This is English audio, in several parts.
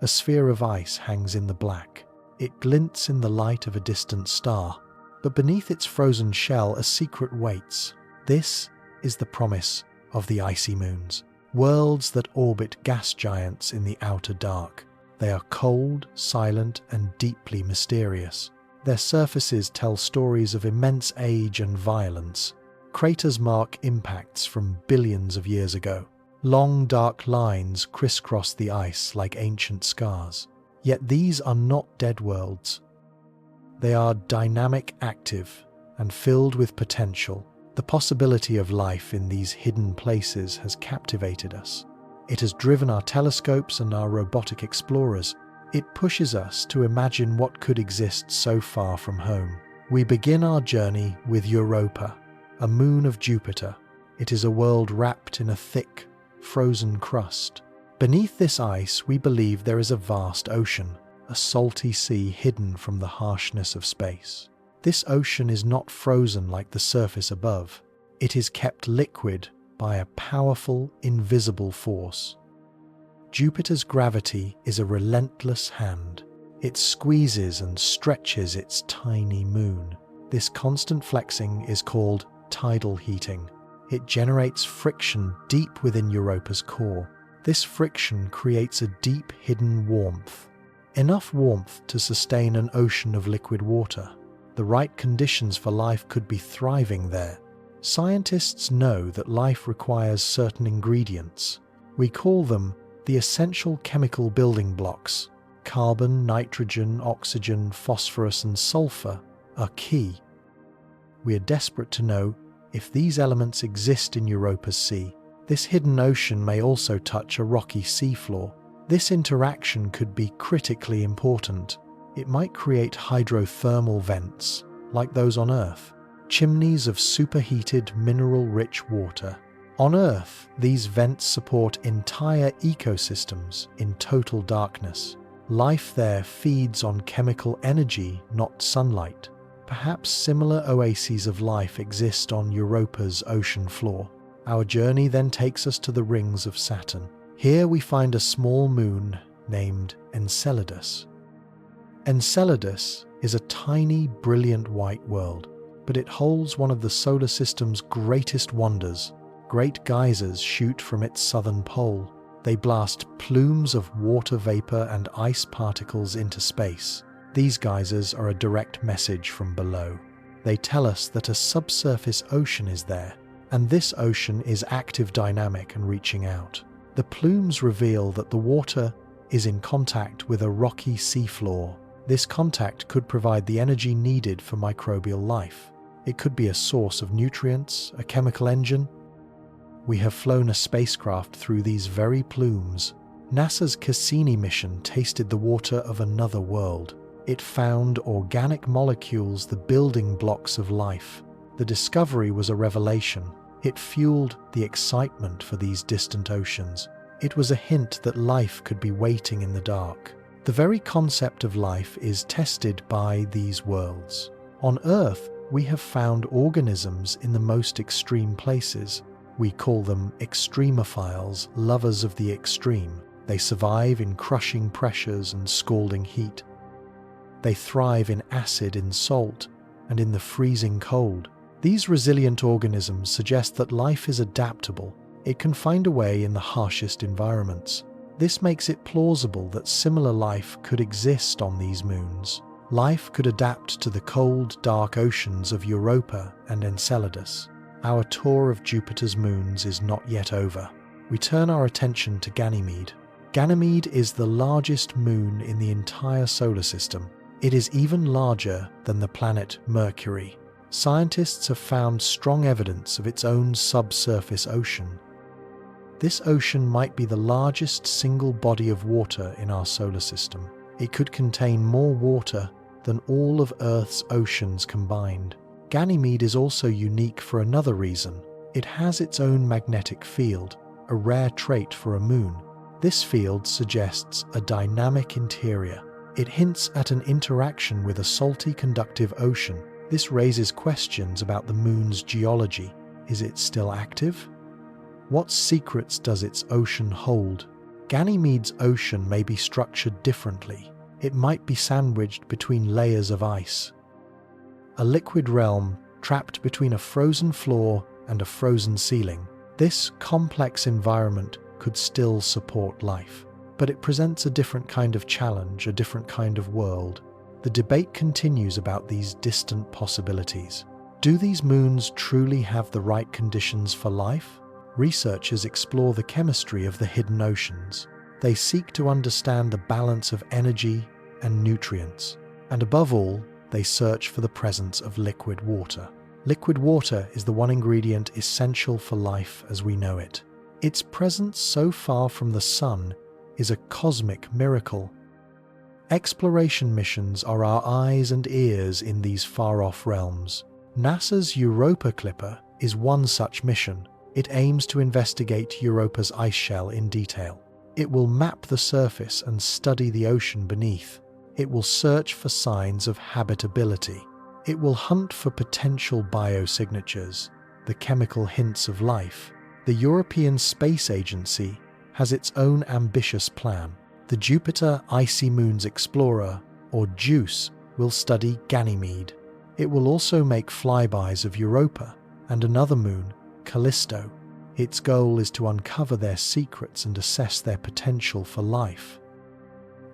A sphere of ice hangs in the black. It glints in the light of a distant star, but beneath its frozen shell a secret waits. This is the promise of the icy moons, worlds that orbit gas giants in the outer dark. They are cold, silent, and deeply mysterious. Their surfaces tell stories of immense age and violence. Craters mark impacts from billions of years ago. Long, dark lines crisscross the ice like ancient scars. Yet these are not dead worlds. They are dynamic, active, and filled with potential. The possibility of life in these hidden places has captivated us. It has driven our telescopes and our robotic explorers. It pushes us to imagine what could exist so far from home. We begin our journey with Europa, a moon of Jupiter. It is a world wrapped in a thick, frozen crust. Beneath this ice, we believe there is a vast ocean, a salty sea hidden from the harshness of space. This ocean is not frozen like the surface above. It is kept liquid by a powerful, invisible force. Jupiter's gravity is a relentless hand. It squeezes and stretches its tiny moon. This constant flexing is called tidal heating. It generates friction deep within Europa's core. This friction creates a deep hidden warmth. Enough warmth to sustain an ocean of liquid water. The right conditions for life could be thriving there. Scientists know that life requires certain ingredients. We call them the essential chemical building blocks. Carbon, nitrogen, oxygen, phosphorus, and sulfur are key. We are desperate to know if these elements exist in Europa's sea. This hidden ocean may also touch a rocky seafloor. This interaction could be critically important. It might create hydrothermal vents, like those on Earth, chimneys of superheated, mineral-rich water. On Earth, these vents support entire ecosystems in total darkness. Life there feeds on chemical energy, not sunlight. Perhaps similar oases of life exist on Europa's ocean floor. Our journey then takes us to the rings of Saturn. Here we find a small moon named Enceladus. Enceladus is a tiny, brilliant white world, but it holds one of the solar system's greatest wonders. Great geysers shoot from its southern pole. They blast plumes of water vapor and ice particles into space. These geysers are a direct message from below. They tell us that a subsurface ocean is there, and this ocean is active, dynamic, and reaching out. The plumes reveal that the water is in contact with a rocky seafloor. This contact could provide the energy needed for microbial life. It could be a source of nutrients, a chemical engine. We have flown a spacecraft through these very plumes. NASA's Cassini mission tasted the water of another world. It found organic molecules, the building blocks of life. The discovery was a revelation. It fueled the excitement for these distant oceans. It was a hint that life could be waiting in the dark. The very concept of life is tested by these worlds. On Earth, we have found organisms in the most extreme places. We call them extremophiles, lovers of the extreme. They survive in crushing pressures and scalding heat. They thrive in acid, in salt, and in the freezing cold. These resilient organisms suggest that life is adaptable. It can find a way in the harshest environments. This makes it plausible that similar life could exist on these moons. Life could adapt to the cold, dark oceans of Europa and Enceladus. Our tour of Jupiter's moons is not yet over. We turn our attention to Ganymede. Ganymede is the largest moon in the entire solar system. It is even larger than the planet Mercury. Scientists have found strong evidence of its own subsurface ocean. This ocean might be the largest single body of water in our solar system. It could contain more water than all of Earth's oceans combined. Ganymede is also unique for another reason. It has its own magnetic field, a rare trait for a moon. This field suggests a dynamic interior. It hints at an interaction with a salty, conductive ocean. This raises questions about the moon's geology. Is it still active? What secrets does its ocean hold? Ganymede's ocean may be structured differently. It might be sandwiched between layers of ice. A liquid realm trapped between a frozen floor and a frozen ceiling. This complex environment could still support life, but it presents a different kind of challenge, a different kind of world. The debate continues about these distant possibilities. Do these moons truly have the right conditions for life? Researchers explore the chemistry of the hidden oceans. They seek to understand the balance of energy and nutrients. And above all, they search for the presence of liquid water. Liquid water is the one ingredient essential for life as we know it. Its presence so far from the sun is a cosmic miracle. Exploration missions are our eyes and ears in these far-off realms. NASA's Europa Clipper is one such mission. It aims to investigate Europa's ice shell in detail. It will map the surface and study the ocean beneath. It will search for signs of habitability. It will hunt for potential biosignatures, the chemical hints of life. The European Space Agency has its own ambitious plan. The Jupiter Icy Moons Explorer, or JUICE, will study Ganymede. It will also make flybys of Europa and another moon, Callisto. Its goal is to uncover their secrets and assess their potential for life.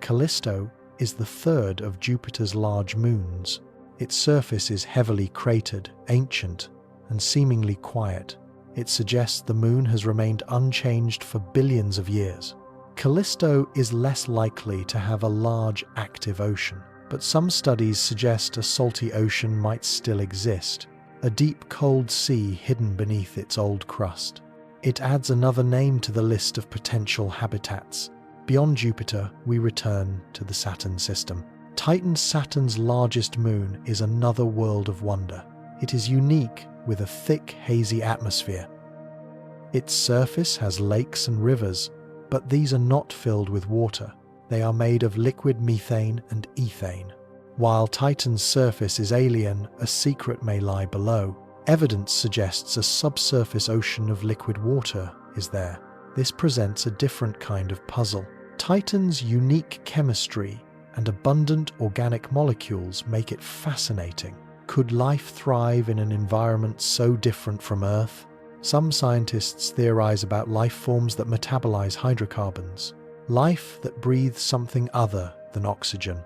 Callisto is the third of Jupiter's large moons. Its surface is heavily cratered, ancient, and seemingly quiet. It suggests the moon has remained unchanged for billions of years. Callisto is less likely to have a large active ocean, but some studies suggest a salty ocean might still exist, a deep cold sea hidden beneath its old crust. It adds another name to the list of potential habitats. Beyond Jupiter, we return to the Saturn system. Titan, Saturn's largest moon, is another world of wonder. It is unique with a thick, hazy atmosphere. Its surface has lakes and rivers, but these are not filled with water. They are made of liquid methane and ethane. While Titan's surface is alien, a secret may lie below. Evidence suggests a subsurface ocean of liquid water is there. This presents a different kind of puzzle. Titan's unique chemistry and abundant organic molecules make it fascinating. Could life thrive in an environment so different from Earth? Some scientists theorize about life forms that metabolize hydrocarbons, life that breathes something other than oxygen,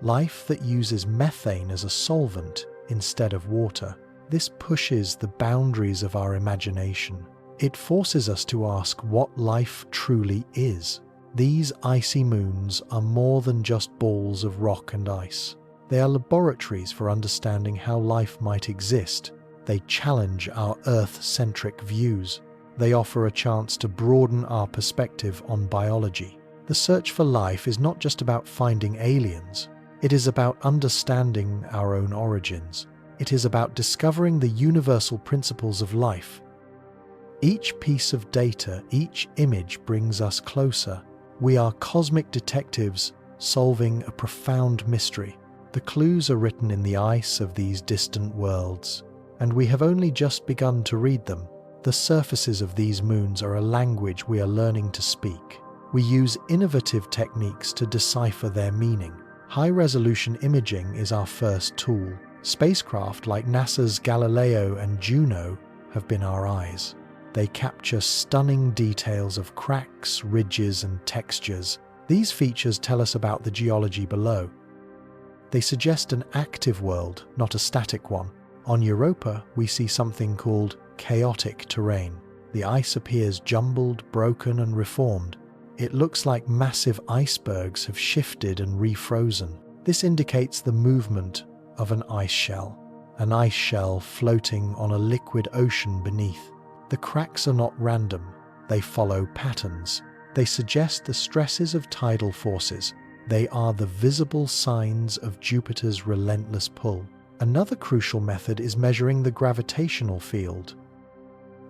life that uses methane as a solvent instead of water. This pushes the boundaries of our imagination. It forces us to ask what life truly is. These icy moons are more than just balls of rock and ice. They are laboratories for understanding how life might exist. They challenge our Earth-centric views. They offer a chance to broaden our perspective on biology. The search for life is not just about finding aliens. It is about understanding our own origins. It is about discovering the universal principles of life. Each piece of data, each image brings us closer. We are cosmic detectives solving a profound mystery. The clues are written in the ice of these distant worlds, and we have only just begun to read them. The surfaces of these moons are a language we are learning to speak. We use innovative techniques to decipher their meaning. High-resolution imaging is our first tool. Spacecraft like NASA's Galileo and Juno have been our eyes. They capture stunning details of cracks, ridges, and textures. These features tell us about the geology below. They suggest an active world, not a static one. On Europa, we see something called chaotic terrain. The ice appears jumbled, broken, and reformed. It looks like massive icebergs have shifted and refrozen. This indicates the movement of an ice shell floating on a liquid ocean beneath. The cracks are not random, they follow patterns. They suggest the stresses of tidal forces. They are the visible signs of Jupiter's relentless pull. Another crucial method is measuring the gravitational field.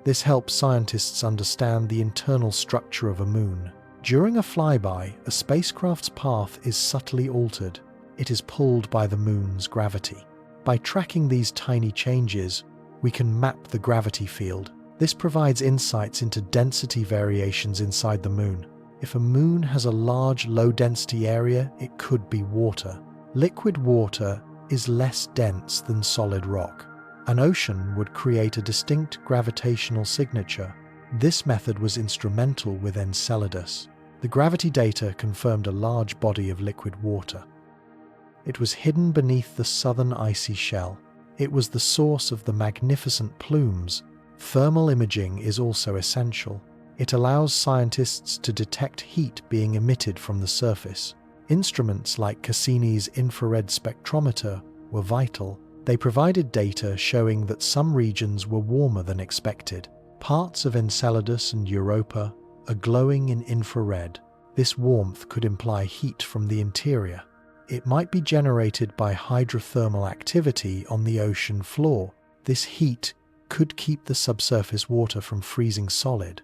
This helps scientists understand the internal structure of a moon. During a flyby, a spacecraft's path is subtly altered. It is pulled by the moon's gravity. By tracking these tiny changes, we can map the gravity field. This provides insights into density variations inside the moon. If a moon has a large, low-density area, it could be water. Liquid water is less dense than solid rock. An ocean would create a distinct gravitational signature. This method was instrumental with Enceladus. The gravity data confirmed a large body of liquid water. It was hidden beneath the southern icy shell. It was the source of the magnificent plumes. Thermal imaging is also essential. It allows scientists to detect heat being emitted from the surface. Instruments like Cassini's infrared spectrometer were vital. They provided data showing that some regions were warmer than expected. Parts of Enceladus and Europa are glowing in infrared. This warmth could imply heat from the interior. It might be generated by hydrothermal activity on the ocean floor. This heat could keep the subsurface water from freezing solid.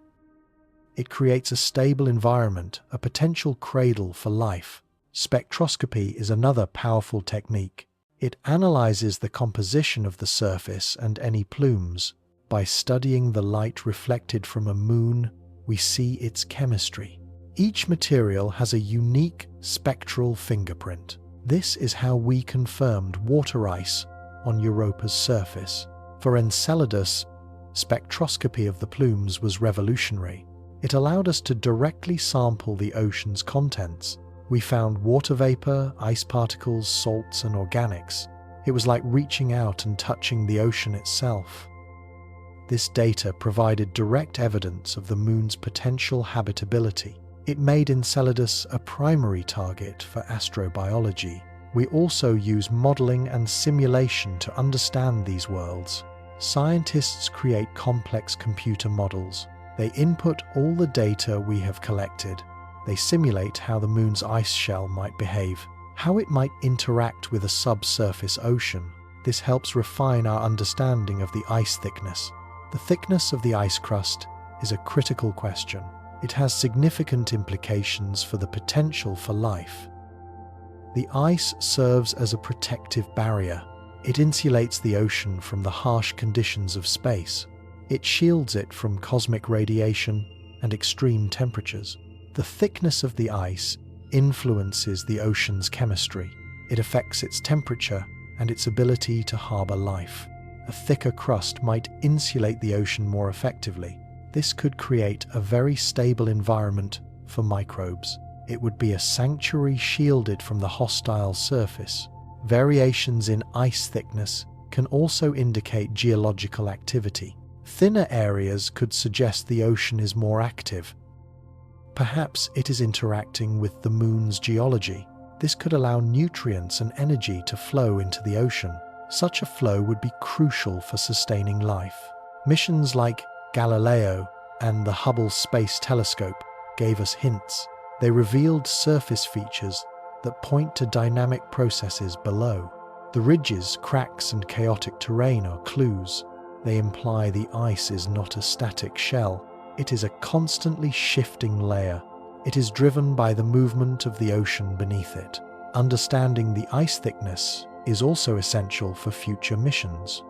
It creates a stable environment, a potential cradle for life. Spectroscopy is another powerful technique. It analyzes the composition of the surface and any plumes. By studying the light reflected from a moon, we see its chemistry. Each material has a unique spectral fingerprint. This is how we confirmed water ice on Europa's surface. For Enceladus, spectroscopy of the plumes was revolutionary. It allowed us to directly sample the ocean's contents. We found water vapor, ice particles, salts, and organics. It was like reaching out and touching the ocean itself. This data provided direct evidence of the moon's potential habitability. It made Enceladus a primary target for astrobiology. We also use modeling and simulation to understand these worlds. Scientists create complex computer models. They input all the data we have collected. They simulate how the moon's ice shell might behave, how it might interact with a subsurface ocean. This helps refine our understanding of the ice thickness. The thickness of the ice crust is a critical question. It has significant implications for the potential for life. The ice serves as a protective barrier. It insulates the ocean from the harsh conditions of space. It shields it from cosmic radiation and extreme temperatures. The thickness of the ice influences the ocean's chemistry. It affects its temperature and its ability to harbor life. A thicker crust might insulate the ocean more effectively. This could create a very stable environment for microbes. It would be a sanctuary shielded from the hostile surface. Variations in ice thickness can also indicate geological activity. Thinner areas could suggest the ocean is more active. Perhaps it is interacting with the moon's geology. This could allow nutrients and energy to flow into the ocean. Such a flow would be crucial for sustaining life. Missions like Galileo and the Hubble Space Telescope gave us hints. They revealed surface features that point to dynamic processes below. The ridges, cracks, and chaotic terrain are clues. They imply the ice is not a static shell. It is a constantly shifting layer. It is driven by the movement of the ocean beneath it. Understanding the ice thickness is also essential for future missions.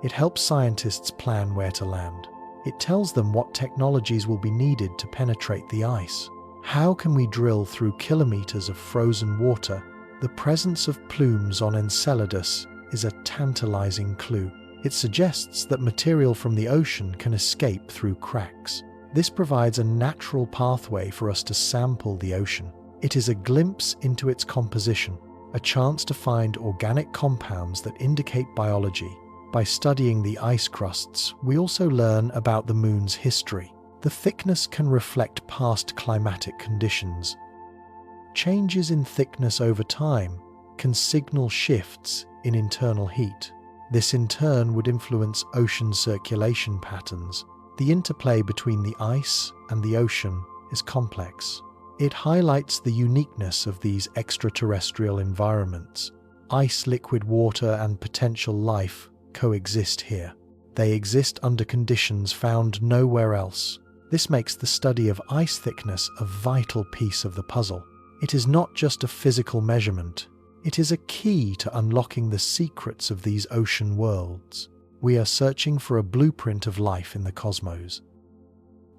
It helps scientists plan where to land. It tells them what technologies will be needed to penetrate the ice. How can we drill through kilometers of frozen water? The presence of plumes on Enceladus is a tantalizing clue. It suggests that material from the ocean can escape through cracks. This provides a natural pathway for us to sample the ocean. It is a glimpse into its composition, a chance to find organic compounds that indicate biology. By studying the ice crusts, we also learn about the moon's history. The thickness can reflect past climatic conditions. Changes in thickness over time can signal shifts in internal heat. This in turn would influence ocean circulation patterns. The interplay between the ice and the ocean is complex. It highlights the uniqueness of these extraterrestrial environments. Ice, liquid water, and potential life coexist here. They exist under conditions found nowhere else. This makes the study of ice thickness a vital piece of the puzzle. It is not just a physical measurement. It is a key to unlocking the secrets of these ocean worlds. We are searching for a blueprint of life in the cosmos.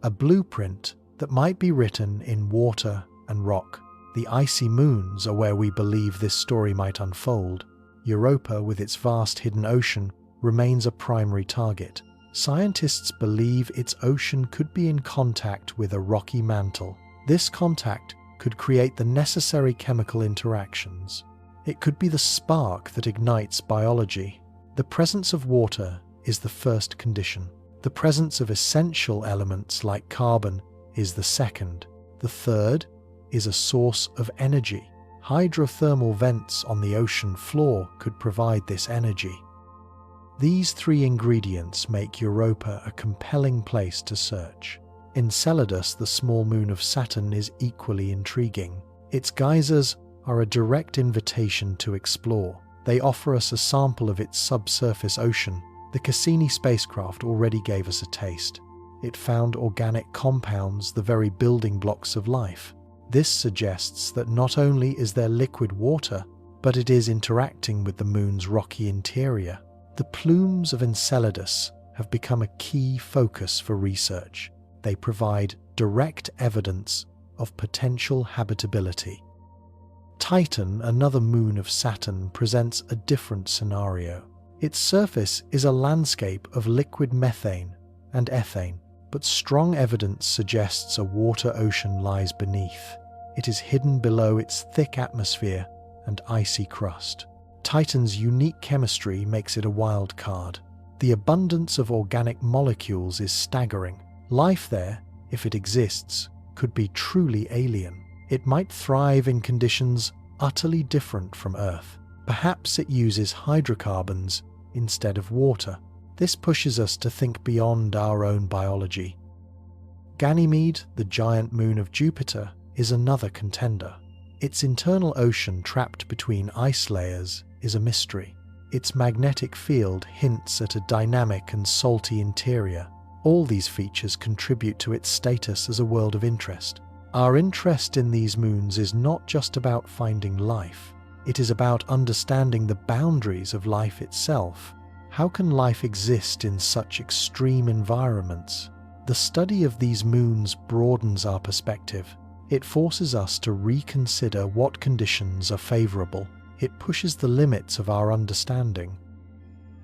A blueprint that might be written in water and rock. The icy moons are where we believe this story might unfold. Europa, with its vast hidden ocean, remains a primary target. Scientists believe its ocean could be in contact with a rocky mantle. This contact could create the necessary chemical interactions. It could be the spark that ignites biology. The presence of water is the first condition. The presence of essential elements like carbon is the second. The third is a source of energy. Hydrothermal vents on the ocean floor could provide this energy. These three ingredients make Europa a compelling place to search. Enceladus, the small moon of Saturn, is equally intriguing. Its geysers are a direct invitation to explore. They offer us a sample of its subsurface ocean. The Cassini spacecraft already gave us a taste. It found organic compounds, the very building blocks of life. This suggests that not only is there liquid water, but it is interacting with the moon's rocky interior. The plumes of Enceladus have become a key focus for research. They provide direct evidence of potential habitability. Titan, another moon of Saturn, presents a different scenario. Its surface is a landscape of liquid methane and ethane, but strong evidence suggests a water ocean lies beneath. It is hidden below its thick atmosphere and icy crust. Titan's unique chemistry makes it a wild card. The abundance of organic molecules is staggering. Life there, if it exists, could be truly alien. It might thrive in conditions utterly different from Earth. Perhaps it uses hydrocarbons instead of water. This pushes us to think beyond our own biology. Ganymede, the giant moon of Jupiter, is another contender. Its internal ocean trapped between ice layers is a mystery. Its magnetic field hints at a dynamic and salty interior. All these features contribute to its status as a world of interest. Our interest in these moons is not just about finding life. It is about understanding the boundaries of life itself. How can life exist in such extreme environments? The study of these moons broadens our perspective. It forces us to reconsider what conditions are favorable. It pushes the limits of our understanding.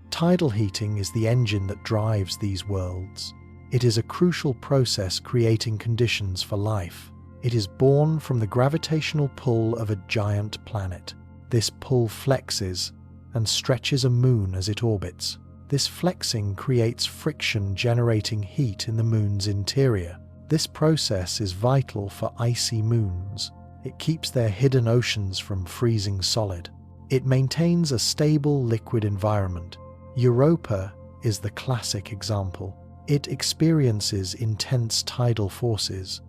Tidal heating is the engine that drives these worlds. It is a crucial process creating conditions for life. It is born from the gravitational pull of a giant planet. This pull flexes and stretches a moon as it orbits. This flexing creates friction, generating heat in the moon's interior. This process is vital for icy moons. It keeps their hidden oceans from freezing solid. It maintains a stable liquid environment. Europa is the classic example. It experiences intense tidal forces.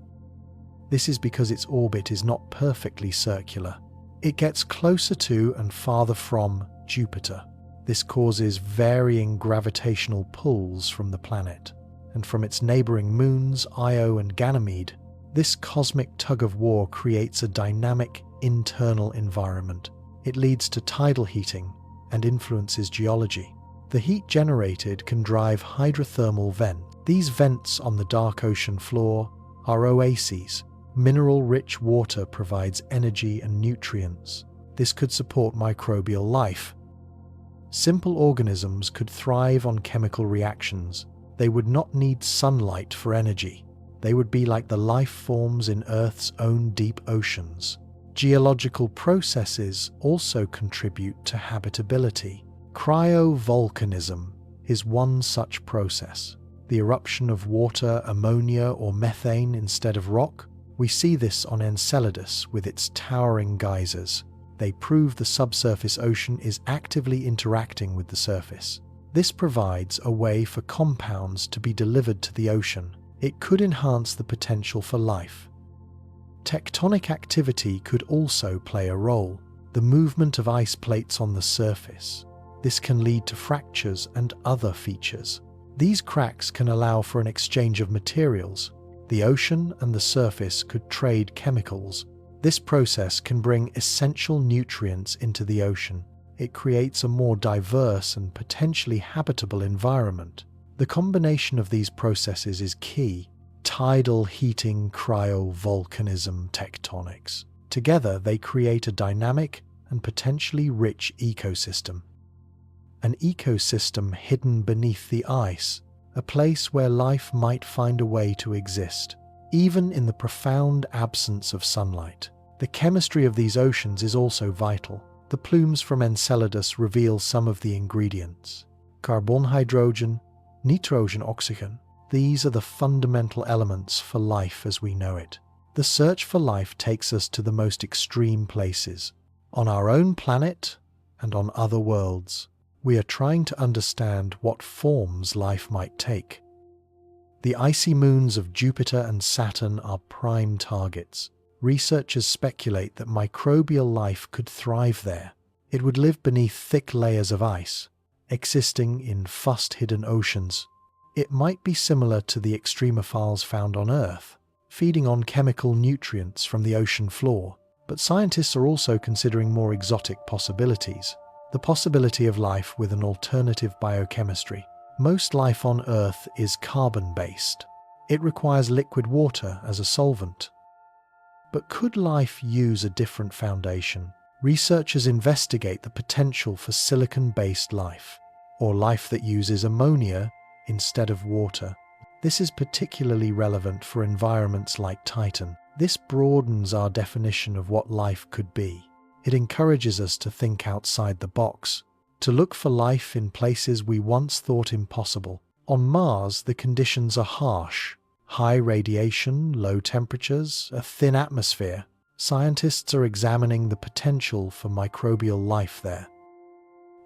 This is because its orbit is not perfectly circular. It gets closer to and farther from Jupiter. This causes varying gravitational pulls from the planet and from its neighboring moons, Io and Ganymede. This cosmic tug-of-war creates a dynamic internal environment. It leads to tidal heating and influences geology. The heat generated can drive hydrothermal vents. These vents on the dark ocean floor are oases. Mineral-rich water provides energy and nutrients. This could support microbial life. Simple organisms could thrive on chemical reactions. They would not need sunlight for energy. They would be like the life forms in Earth's own deep oceans. Geological processes also contribute to habitability. Cryovolcanism is one such process. The eruption of water, ammonia, or methane instead of rock. We see this on Enceladus with its towering geysers. They prove the subsurface ocean is actively interacting with the surface. This provides a way for compounds to be delivered to the ocean. It could enhance the potential for life. Tectonic activity could also play a role. The movement of ice plates on the surface. This can lead to fractures and other features. These cracks can allow for an exchange of materials. The ocean and the surface could trade chemicals. This process can bring essential nutrients into the ocean. It creates a more diverse and potentially habitable environment. The combination of these processes is key. tidal heating cryovolcanism tectonics. Together, they create a dynamic and potentially rich ecosystem. An ecosystem hidden beneath the ice, a place where life might find a way to exist, even in the profound absence of sunlight. The chemistry of these oceans is also vital. The plumes from Enceladus reveal some of the ingredients. Carbon, hydrogen, nitrogen, oxygen. These are the fundamental elements for life as we know it. The search for life takes us to the most extreme places. On our own planet and on other worlds, we are trying to understand what forms life might take. The icy moons of Jupiter and Saturn are prime targets. Researchers speculate that microbial life could thrive there. It would live beneath thick layers of ice, existing in frost-hidden oceans. It might be similar to the extremophiles found on Earth, feeding on chemical nutrients from the ocean floor. But scientists are also considering more exotic possibilities. The possibility of life with an alternative biochemistry. Most life on Earth is carbon-based. It requires liquid water as a solvent. But could life use a different foundation? Researchers investigate the potential for silicon-based life, or life that uses ammonia instead of water. This is particularly relevant for environments like Titan. This broadens our definition of what life could be. It encourages us to think outside the box, to look for life in places we once thought impossible. On Mars, the conditions are harsh. High radiation, low temperatures, a thin atmosphere. Scientists are examining the potential for microbial life there.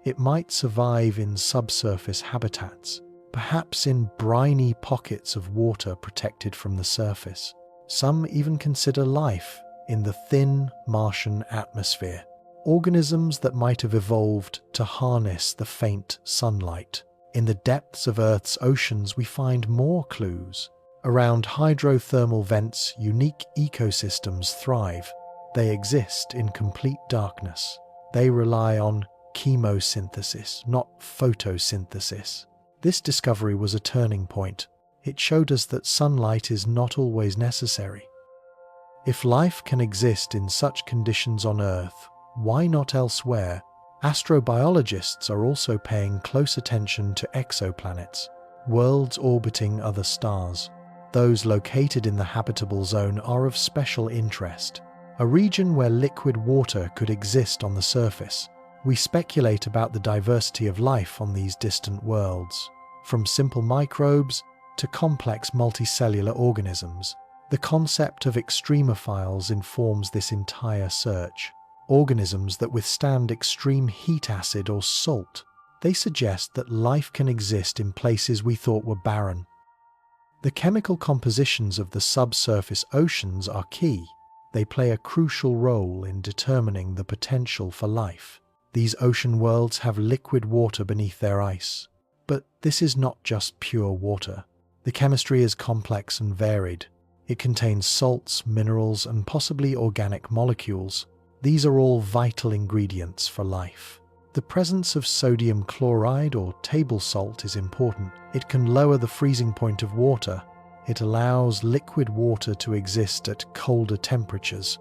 It might survive in subsurface habitats, perhaps in briny pockets of water protected from the surface. Some even consider life in the thin Martian atmosphere, organisms that might have evolved to harness the faint sunlight. In the depths of Earth's oceans, we find more clues. Around hydrothermal vents, unique ecosystems thrive. They exist in complete darkness. They rely on chemosynthesis, not photosynthesis. This discovery was a turning point. It showed us that sunlight is not always necessary. If life can exist in such conditions on Earth, why not elsewhere? Astrobiologists are also paying close attention to exoplanets, worlds orbiting other stars. Those located in the habitable zone are of special interest, a region where liquid water could exist on the surface. We speculate about the diversity of life on these distant worlds, from simple microbes to complex multicellular organisms. The concept of extremophiles informs this entire search. Organisms that withstand extreme heat, acid, or salt. They suggest that life can exist in places we thought were barren. The chemical compositions of the subsurface oceans are key. They play a crucial role in determining the potential for life. These ocean worlds have liquid water beneath their ice. But this is not just pure water. The chemistry is complex and varied. It contains salts, minerals, and possibly organic molecules. These are all vital ingredients for life. The presence of sodium chloride or table salt is important. It can lower the freezing point of water. It allows liquid water to exist at colder temperatures.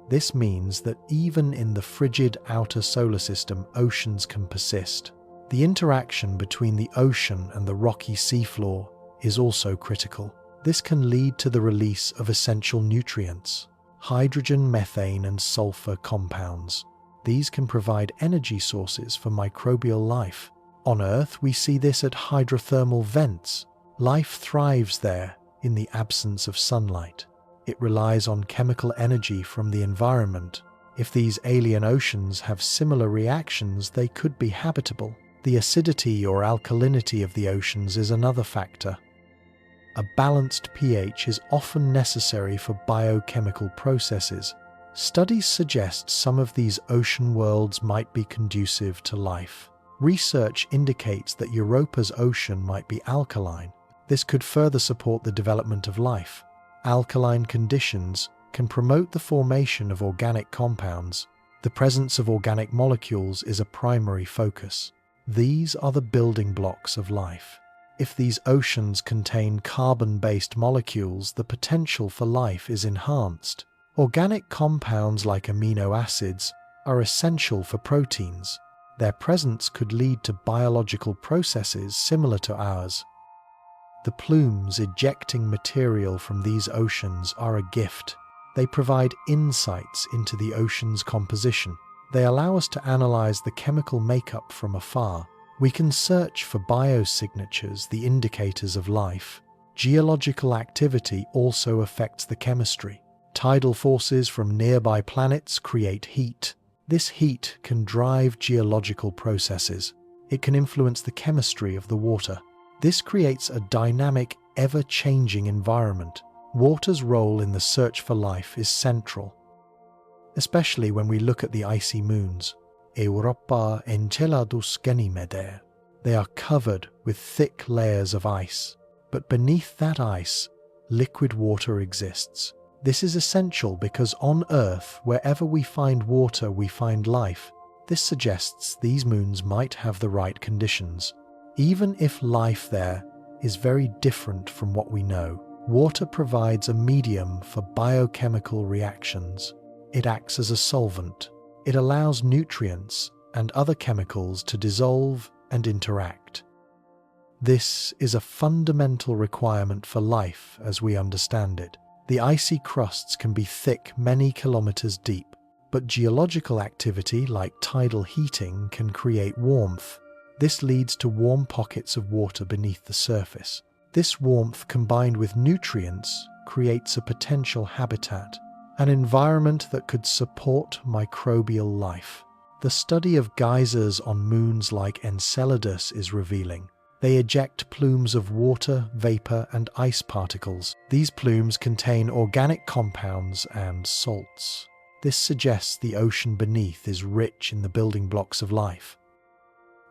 This means that even in the frigid outer solar system, oceans can persist. The interaction between the ocean and the rocky seafloor is also critical. This can lead to the release of essential nutrients, hydrogen, methane, and sulfur compounds. These can provide energy sources for microbial life. On Earth, we see this at hydrothermal vents. Life thrives there in the absence of sunlight. It relies on chemical energy from the environment. If these alien oceans have similar reactions, they could be habitable. The acidity or alkalinity of the oceans is another factor. A balanced pH is often necessary for biochemical processes. Studies suggest some of these ocean worlds might be conducive to life. Research indicates that Europa's ocean might be alkaline. This could further support the development of life. Alkaline conditions can promote the formation of organic compounds. The presence of organic molecules is a primary focus. These are the building blocks of life. If these oceans contain carbon-based molecules, the potential for life is enhanced. Organic compounds like amino acids are essential for proteins. Their presence could lead to biological processes similar to ours. The plumes ejecting material from these oceans are a gift. They provide insights into the ocean's composition. They allow us to analyze the chemical makeup from afar. We can search for biosignatures, the indicators of life. Geological activity also affects the chemistry. Tidal forces from nearby planets create heat. This heat can drive geological processes. It can influence the chemistry of the water. This creates a dynamic, ever-changing environment. Water's role in the search for life is central, especially when we look at the icy moons. Europa and Enceladus Ganymede. They are covered with thick layers of ice, but beneath that ice, liquid water exists. This is essential because on Earth, wherever we find water, we find life. This suggests these moons might have the right conditions. Even if life there is very different from what we know, water provides a medium for biochemical reactions. It acts as a solvent. It allows nutrients and other chemicals to dissolve and interact. This is a fundamental requirement for life as we understand it. The icy crusts can be thick many kilometers deep, but geological activity like tidal heating can create warmth. This leads to warm pockets of water beneath the surface. This warmth, combined with nutrients, creates a potential habitat, an environment that could support microbial life. The study of geysers on moons like Enceladus is revealing. They eject plumes of water, vapor, and ice particles. These plumes contain organic compounds and salts. This suggests the ocean beneath is rich in the building blocks of life.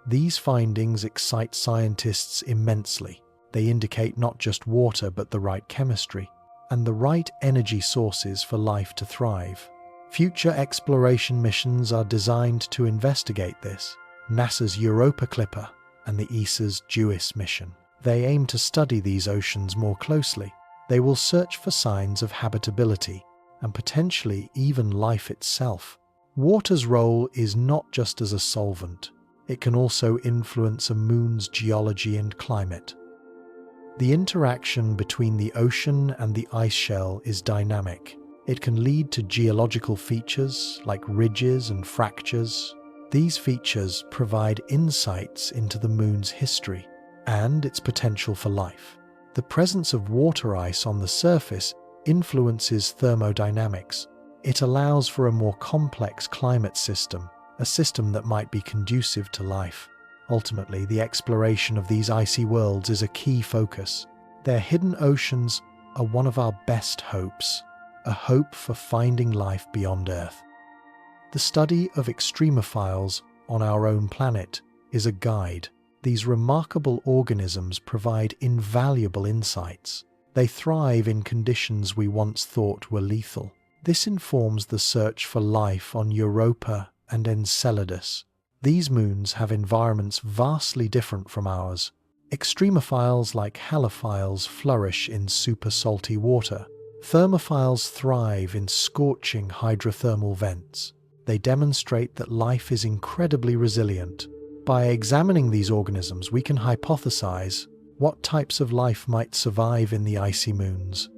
These findings excite scientists immensely. They indicate not just water but the right chemistry and the right energy sources for life to thrive. Future exploration missions are designed to investigate this. NASA's Europa Clipper and the ESA's JUICE mission. They aim to study these oceans more closely. They will search for signs of habitability and potentially even life itself. Water's role is not just as a solvent. It can also influence a moon's geology and climate. The interaction between the ocean and the ice shell is dynamic. It can lead to geological features like ridges and fractures. These features provide insights into the moon's history and its potential for life. The presence of water ice on the surface influences thermodynamics. It allows for a more complex climate system, a system that might be conducive to life. Ultimately, the exploration of these icy worlds is a key focus. Their hidden oceans are one of our best hopes, a hope for finding life beyond Earth. The study of extremophiles on our own planet is a guide. These remarkable organisms provide invaluable insights. They thrive in conditions we once thought were lethal. This informs the search for life on Europa and Enceladus. These moons have environments vastly different from ours. Extremophiles like halophiles flourish in super salty water. Thermophiles thrive in scorching hydrothermal vents. They demonstrate that life is incredibly resilient. By examining these organisms, we can hypothesize what types of life might survive in the icy moons,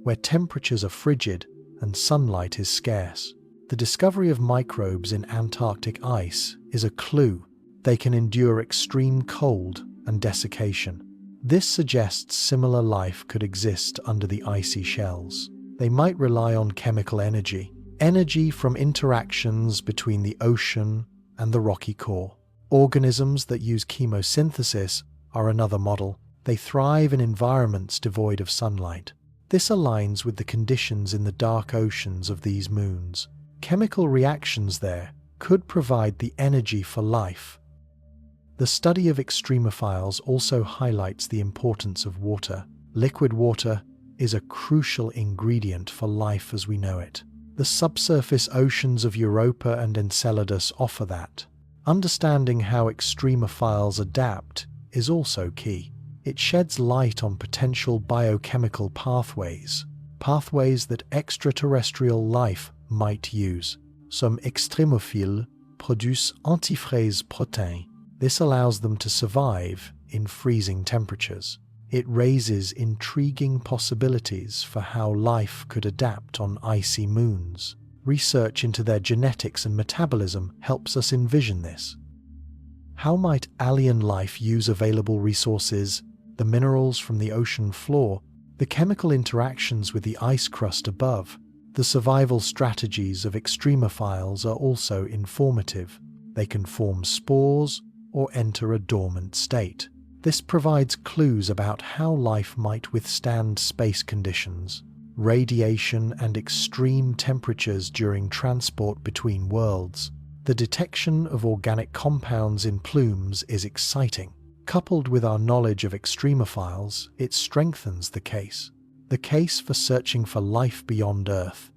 where temperatures are frigid and sunlight is scarce. The discovery of microbes in Antarctic ice is a clue. They can endure extreme cold and desiccation. This suggests similar life could exist under the icy shells. They might rely on chemical energy from interactions between the ocean and the rocky core. Organisms that use chemosynthesis are another model. They thrive in environments devoid of sunlight. This aligns with the conditions in the dark oceans of these moons. Chemical reactions there could provide the energy for life. The study of extremophiles also highlights the importance of water. Liquid water is a crucial ingredient for life as we know it. The subsurface oceans of Europa and Enceladus offer that. Understanding how extremophiles adapt is also key. It sheds light on potential biochemical pathways that extraterrestrial life might use. Some extremophiles produce antifreeze protein. This allows them to survive in freezing temperatures. It raises intriguing possibilities for how life could adapt on icy moons. Research into their genetics and metabolism helps us envision this. How might alien life use available resources, the minerals from the ocean floor, the chemical interactions with the ice crust above? The survival strategies of extremophiles are also informative. They can form spores or enter a dormant state. This provides clues about how life might withstand space conditions, radiation, and extreme temperatures during transport between worlds. The detection of organic compounds in plumes is exciting. Coupled with our knowledge of extremophiles, it strengthens the case for searching for life beyond Earth.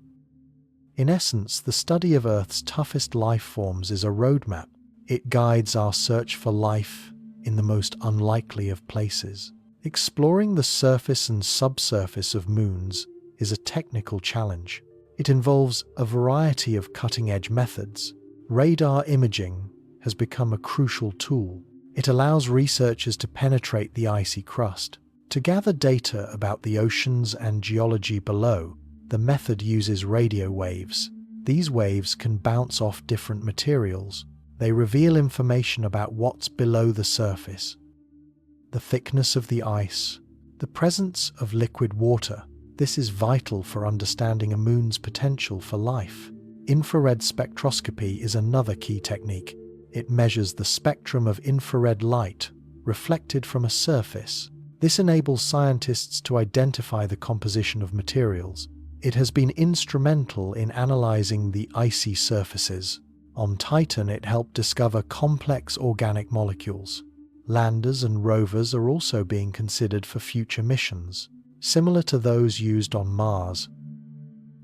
In essence, the study of Earth's toughest life forms is a roadmap. It guides our search for life in the most unlikely of places. Exploring the surface and subsurface of moons is a technical challenge. It involves a variety of cutting-edge methods. Radar imaging has become a crucial tool. It allows researchers to penetrate the icy crust. To gather data about the oceans and geology below, the method uses radio waves. These waves can bounce off different materials. They reveal information about what's below the surface. The thickness of the ice, the presence of liquid water. This is vital for understanding a moon's potential for life. Infrared spectroscopy is another key technique. It measures the spectrum of infrared light reflected from a surface. This enables scientists to identify the composition of materials. It has been instrumental in analyzing the icy surfaces. On Titan, it helped discover complex organic molecules. Landers and rovers are also being considered for future missions, similar to those used on Mars.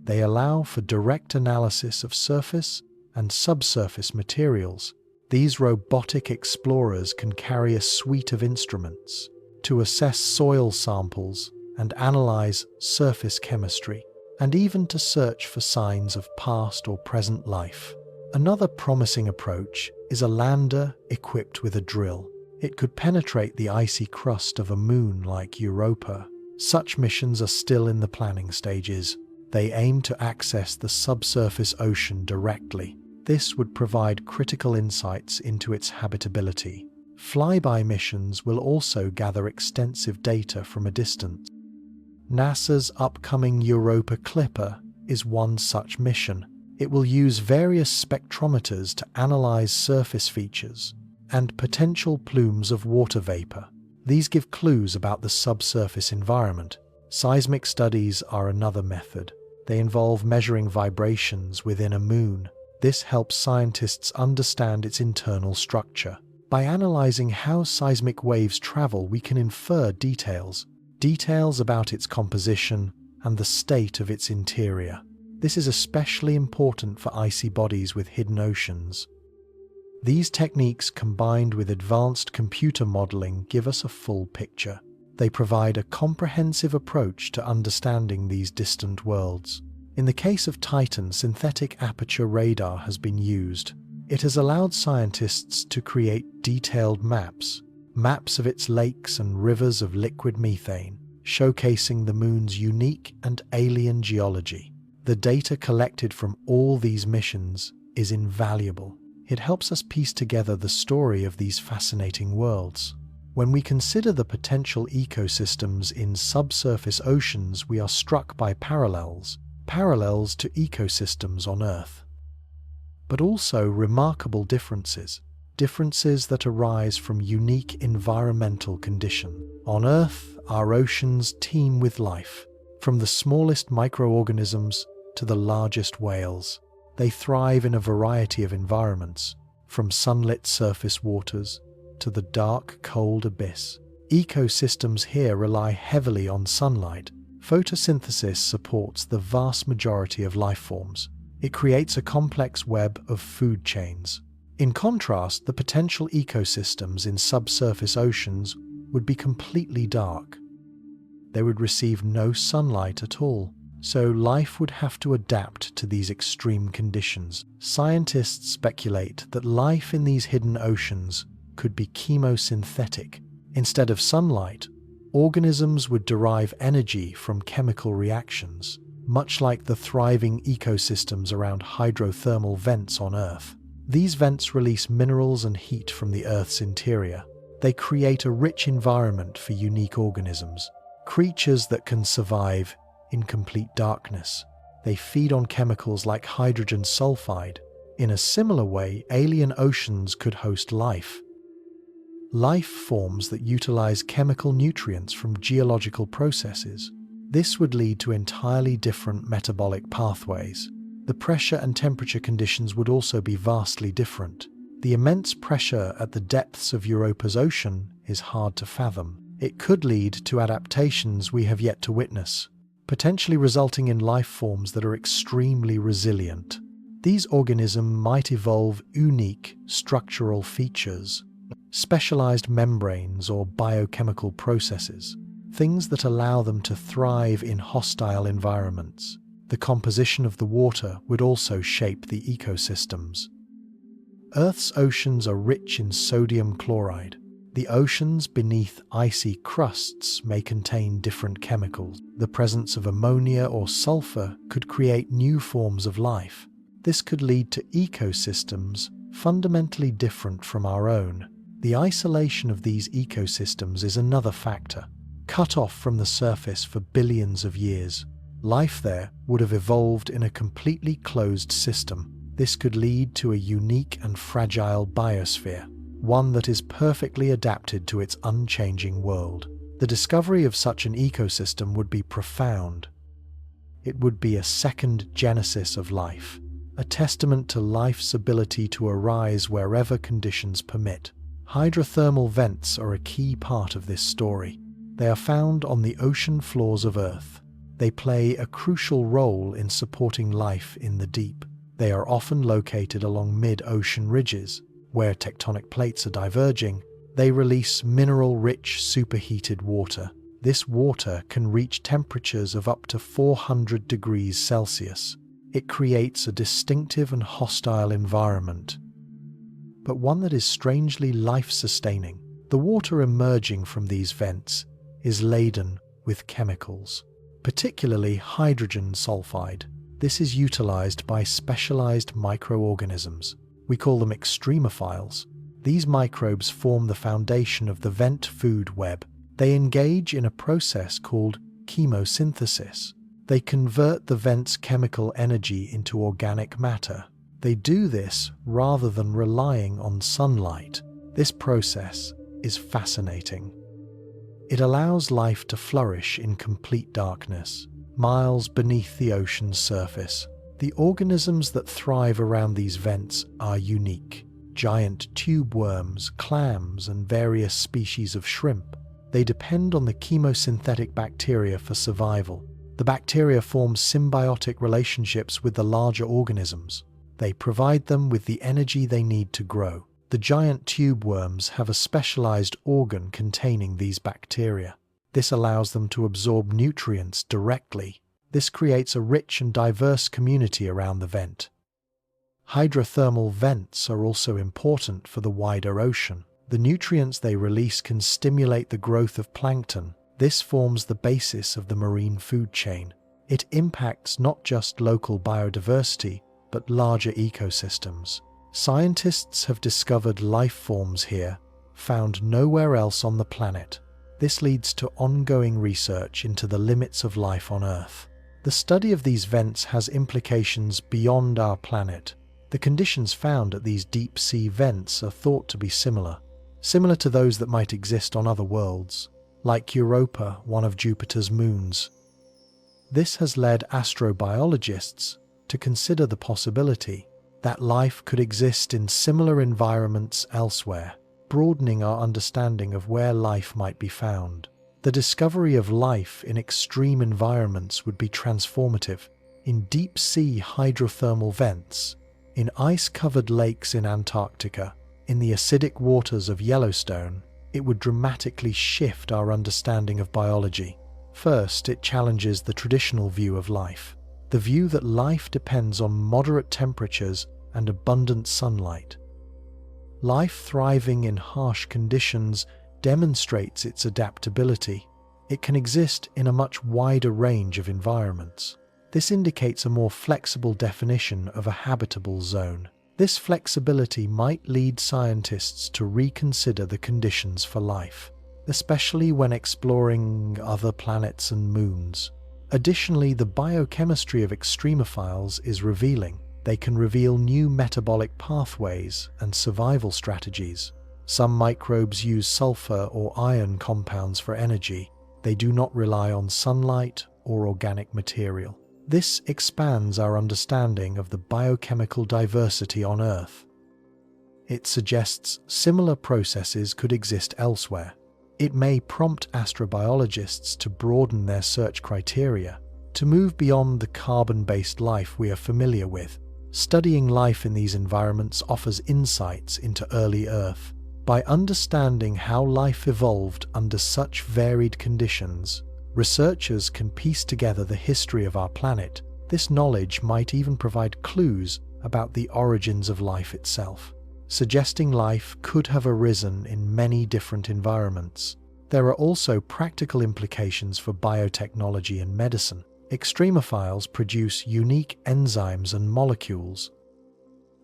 They allow for direct analysis of surface and subsurface materials. These robotic explorers can carry a suite of instruments to assess soil samples and analyze surface chemistry, and even to search for signs of past or present life. Another promising approach is a lander equipped with a drill. It could penetrate the icy crust of a moon like Europa. Such missions are still in the planning stages. They aim to access the subsurface ocean directly. This would provide critical insights into its habitability. Flyby missions will also gather extensive data from a distance. NASA's upcoming Europa Clipper is one such mission. It will use various spectrometers to analyze surface features and potential plumes of water vapor. These give clues about the subsurface environment. Seismic studies are another method. They involve measuring vibrations within a moon. This helps scientists understand its internal structure. By analyzing how seismic waves travel, we can infer details about its composition and the state of its interior. This is especially important for icy bodies with hidden oceans. These techniques, combined with advanced computer modeling, give us a full picture. They provide a comprehensive approach to understanding these distant worlds. In the case of Titan, synthetic aperture radar has been used. It has allowed scientists to create detailed maps of its lakes and rivers of liquid methane, showcasing the moon's unique and alien geology. The data collected from all these missions is invaluable. It helps us piece together the story of these fascinating worlds. When we consider the potential ecosystems in subsurface oceans, we are struck by parallels to ecosystems on Earth, but also remarkable differences that arise from unique environmental conditions. On Earth, our oceans teem with life, from the smallest microorganisms to the largest whales. They thrive in a variety of environments, from sunlit surface waters to the dark, cold abyss. Ecosystems here rely heavily on sunlight. Photosynthesis supports the vast majority of life forms. It creates a complex web of food chains. In contrast, the potential ecosystems in subsurface oceans would be completely dark. They would receive no sunlight at all, so life would have to adapt to these extreme conditions. Scientists speculate that life in these hidden oceans could be chemosynthetic. Instead of sunlight, organisms would derive energy from chemical reactions, much like the thriving ecosystems around hydrothermal vents on Earth. These vents release minerals and heat from the Earth's interior. They create a rich environment for unique organisms, creatures that can survive in complete darkness. They feed on chemicals like hydrogen sulfide. In a similar way, alien oceans could host life. Life forms that utilize chemical nutrients from geological processes. This would lead to entirely different metabolic pathways. The pressure and temperature conditions would also be vastly different. The immense pressure at the depths of Europa's ocean is hard to fathom. It could lead to adaptations we have yet to witness, potentially resulting in life forms that are extremely resilient. These organisms might evolve unique structural features, specialized membranes or biochemical processes, things that allow them to thrive in hostile environments. The composition of the water would also shape the ecosystems. Earth's oceans are rich in sodium chloride. The oceans beneath icy crusts may contain different chemicals. The presence of ammonia or sulfur could create new forms of life. This could lead to ecosystems fundamentally different from our own. The isolation of these ecosystems is another factor. Cut off from the surface for billions of years, life there would have evolved in a completely closed system. This could lead to a unique and fragile biosphere, one that is perfectly adapted to its unchanging world. The discovery of such an ecosystem would be profound. It would be a second genesis of life, a testament to life's ability to arise wherever conditions permit. Hydrothermal vents are a key part of this story. They are found on the ocean floors of Earth. They play a crucial role in supporting life in the deep. They are often located along mid-ocean ridges, where tectonic plates are diverging. They release mineral-rich superheated water. This water can reach temperatures of up to 400 degrees Celsius. It creates a distinctive and hostile environment, but one that is strangely life-sustaining. The water emerging from these vents is laden with chemicals, particularly hydrogen sulfide. This is utilized by specialized microorganisms. We call them extremophiles. These microbes form the foundation of the vent food web. They engage in a process called chemosynthesis. They convert the vent's chemical energy into organic matter. They do this rather than relying on sunlight. This process is fascinating. It allows life to flourish in complete darkness, miles beneath the ocean's surface. The organisms that thrive around these vents are unique. Giant tube worms, clams, and various species of shrimp. They depend on the chemosynthetic bacteria for survival. The bacteria form symbiotic relationships with the larger organisms. They provide them with the energy they need to grow. The giant tube worms have a specialized organ containing these bacteria. This allows them to absorb nutrients directly. This creates a rich and diverse community around the vent. Hydrothermal vents are also important for the wider ocean. The nutrients they release can stimulate the growth of plankton. This forms the basis of the marine food chain. It impacts not just local biodiversity, but larger ecosystems. Scientists have discovered life forms here, found nowhere else on the planet. This leads to ongoing research into the limits of life on Earth. The study of these vents has implications beyond our planet. The conditions found at these deep-sea vents are thought to be similar to those that might exist on other worlds, like Europa, one of Jupiter's moons. This has led astrobiologists to consider the possibility that life could exist in similar environments elsewhere, broadening our understanding of where life might be found. The discovery of life in extreme environments would be transformative. In deep-sea hydrothermal vents, in ice-covered lakes in Antarctica, in the acidic waters of Yellowstone, it would dramatically shift our understanding of biology. First, it challenges the traditional view of life, the view that life depends on moderate temperatures and abundant sunlight. Life thriving in harsh conditions demonstrates its adaptability. It can exist in a much wider range of environments. This indicates a more flexible definition of a habitable zone. This flexibility might lead scientists to reconsider the conditions for life, especially when exploring other planets and moons. Additionally, the biochemistry of extremophiles is revealing. They can reveal new metabolic pathways and survival strategies. Some microbes use sulfur or iron compounds for energy. They do not rely on sunlight or organic material. This expands our understanding of the biochemical diversity on Earth. It suggests similar processes could exist elsewhere. It may prompt astrobiologists to broaden their search criteria, to move beyond the carbon-based life we are familiar with. Studying life in these environments offers insights into early Earth. By understanding how life evolved under such varied conditions, researchers can piece together the history of our planet. This knowledge might even provide clues about the origins of life itself, suggesting life could have arisen in many different environments. There are also practical implications for biotechnology and medicine. Extremophiles produce unique enzymes and molecules.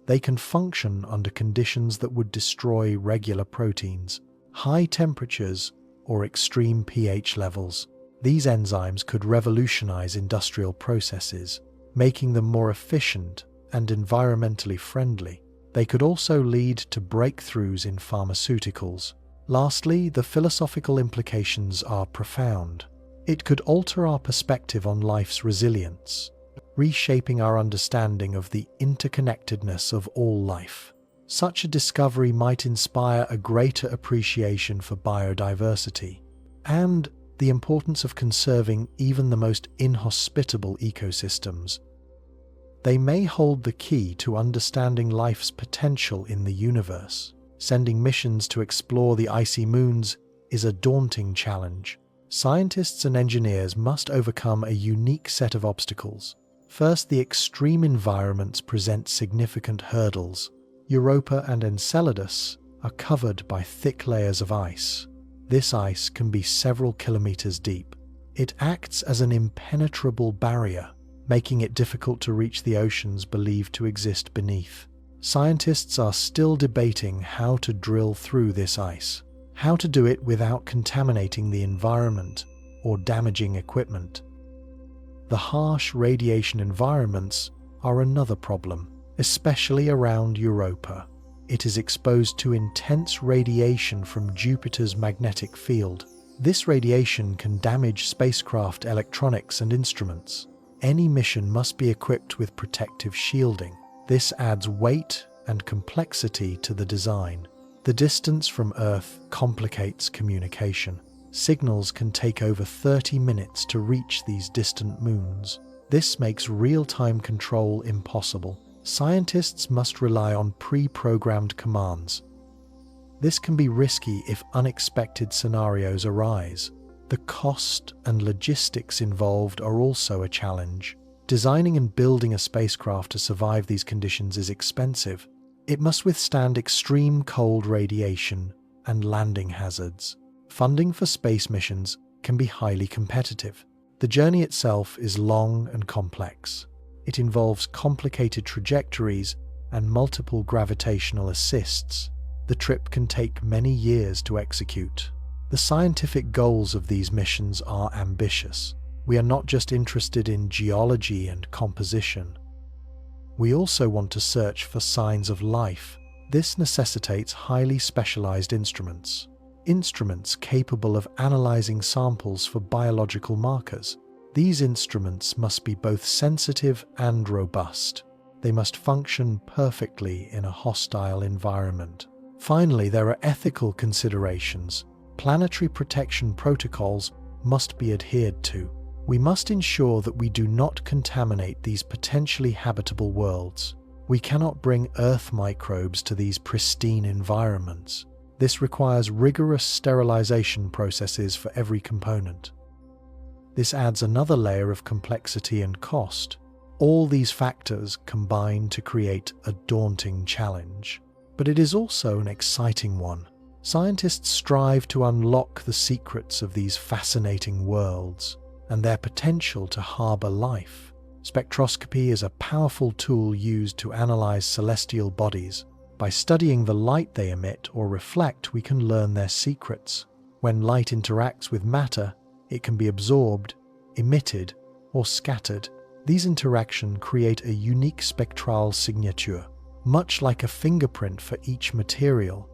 They can function under conditions that would destroy regular proteins, high temperatures, or extreme pH levels. These enzymes could revolutionize industrial processes, making them more efficient and environmentally friendly. They could also lead to breakthroughs in pharmaceuticals. Lastly, the philosophical implications are profound. It could alter our perspective on life's resilience, reshaping our understanding of the interconnectedness of all life. Such a discovery might inspire a greater appreciation for biodiversity and the importance of conserving even the most inhospitable ecosystems. They may hold the key to understanding life's potential in the universe. Sending missions to explore the icy moons is a daunting challenge. Scientists and engineers must overcome a unique set of obstacles. First, the extreme environments present significant hurdles. Europa and Enceladus are covered by thick layers of ice. This ice can be several kilometers deep. It acts as an impenetrable barrier, making it difficult to reach the oceans believed to exist beneath. Scientists are still debating how to drill through this ice, how to do it without contaminating the environment or damaging equipment. The harsh radiation environments are another problem, especially around Europa. It is exposed to intense radiation from Jupiter's magnetic field. This radiation can damage spacecraft electronics and instruments. Any mission must be equipped with protective shielding. This adds weight and complexity to the design. The distance from Earth complicates communication. Signals can take over 30 minutes to reach these distant moons. This makes real-time control impossible. Scientists must rely on pre-programmed commands. This can be risky if unexpected scenarios arise. The cost and logistics involved are also a challenge. Designing and building a spacecraft to survive these conditions is expensive. It must withstand extreme cold radiation and landing hazards. Funding for space missions can be highly competitive. The journey itself is long and complex. It involves complicated trajectories and multiple gravitational assists. The trip can take many years to execute. The scientific goals of these missions are ambitious. We are not just interested in geology and composition. We also want to search for signs of life. This necessitates highly specialized instruments. Instruments capable of analyzing samples for biological markers. These instruments must be both sensitive and robust. They must function perfectly in a hostile environment. Finally, there are ethical considerations. Planetary protection protocols must be adhered to. We must ensure that we do not contaminate these potentially habitable worlds. We cannot bring Earth microbes to these pristine environments. This requires rigorous sterilization processes for every component. This adds another layer of complexity and cost. All these factors combine to create a daunting challenge, but it is also an exciting one. Scientists strive to unlock the secrets of these fascinating worlds and their potential to harbor life. Spectroscopy is a powerful tool used to analyze celestial bodies. By studying the light they emit or reflect, we can learn their secrets. When light interacts with matter, it can be absorbed, emitted, or scattered. These interactions create a unique spectral signature, much like a fingerprint for each material.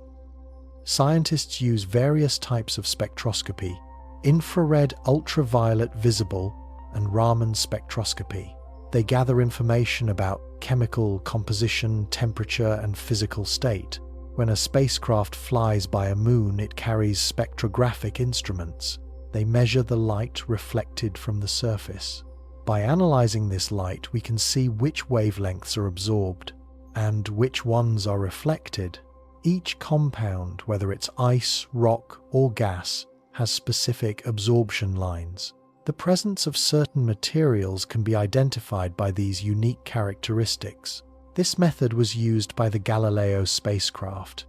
Scientists use various types of spectroscopy: infrared, ultraviolet, visible, and Raman spectroscopy. They gather information about chemical composition, temperature, and physical state. When a spacecraft flies by a moon, it carries spectrographic instruments. They measure the light reflected from the surface. By analyzing this light, we can see which wavelengths are absorbed and which ones are reflected. Each compound, whether it's ice, rock, or gas, has specific absorption lines. The presence of certain materials can be identified by these unique characteristics. This method was used by the Galileo spacecraft.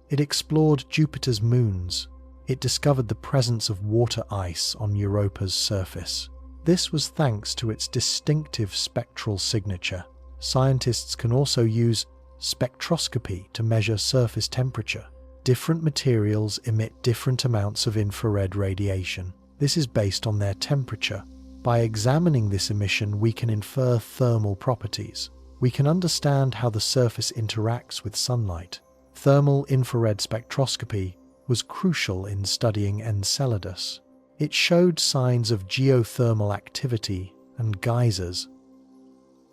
It explored Jupiter's moons. It discovered the presence of water ice on Europa's surface. This was thanks to its distinctive spectral signature. Scientists can also use spectroscopy to measure surface temperature. Different materials emit different amounts of infrared radiation. This is based on their temperature. By examining this emission, we can infer thermal properties. We can understand how the surface interacts with sunlight. Thermal infrared spectroscopy was crucial in studying Enceladus. It showed signs of geothermal activity and geysers.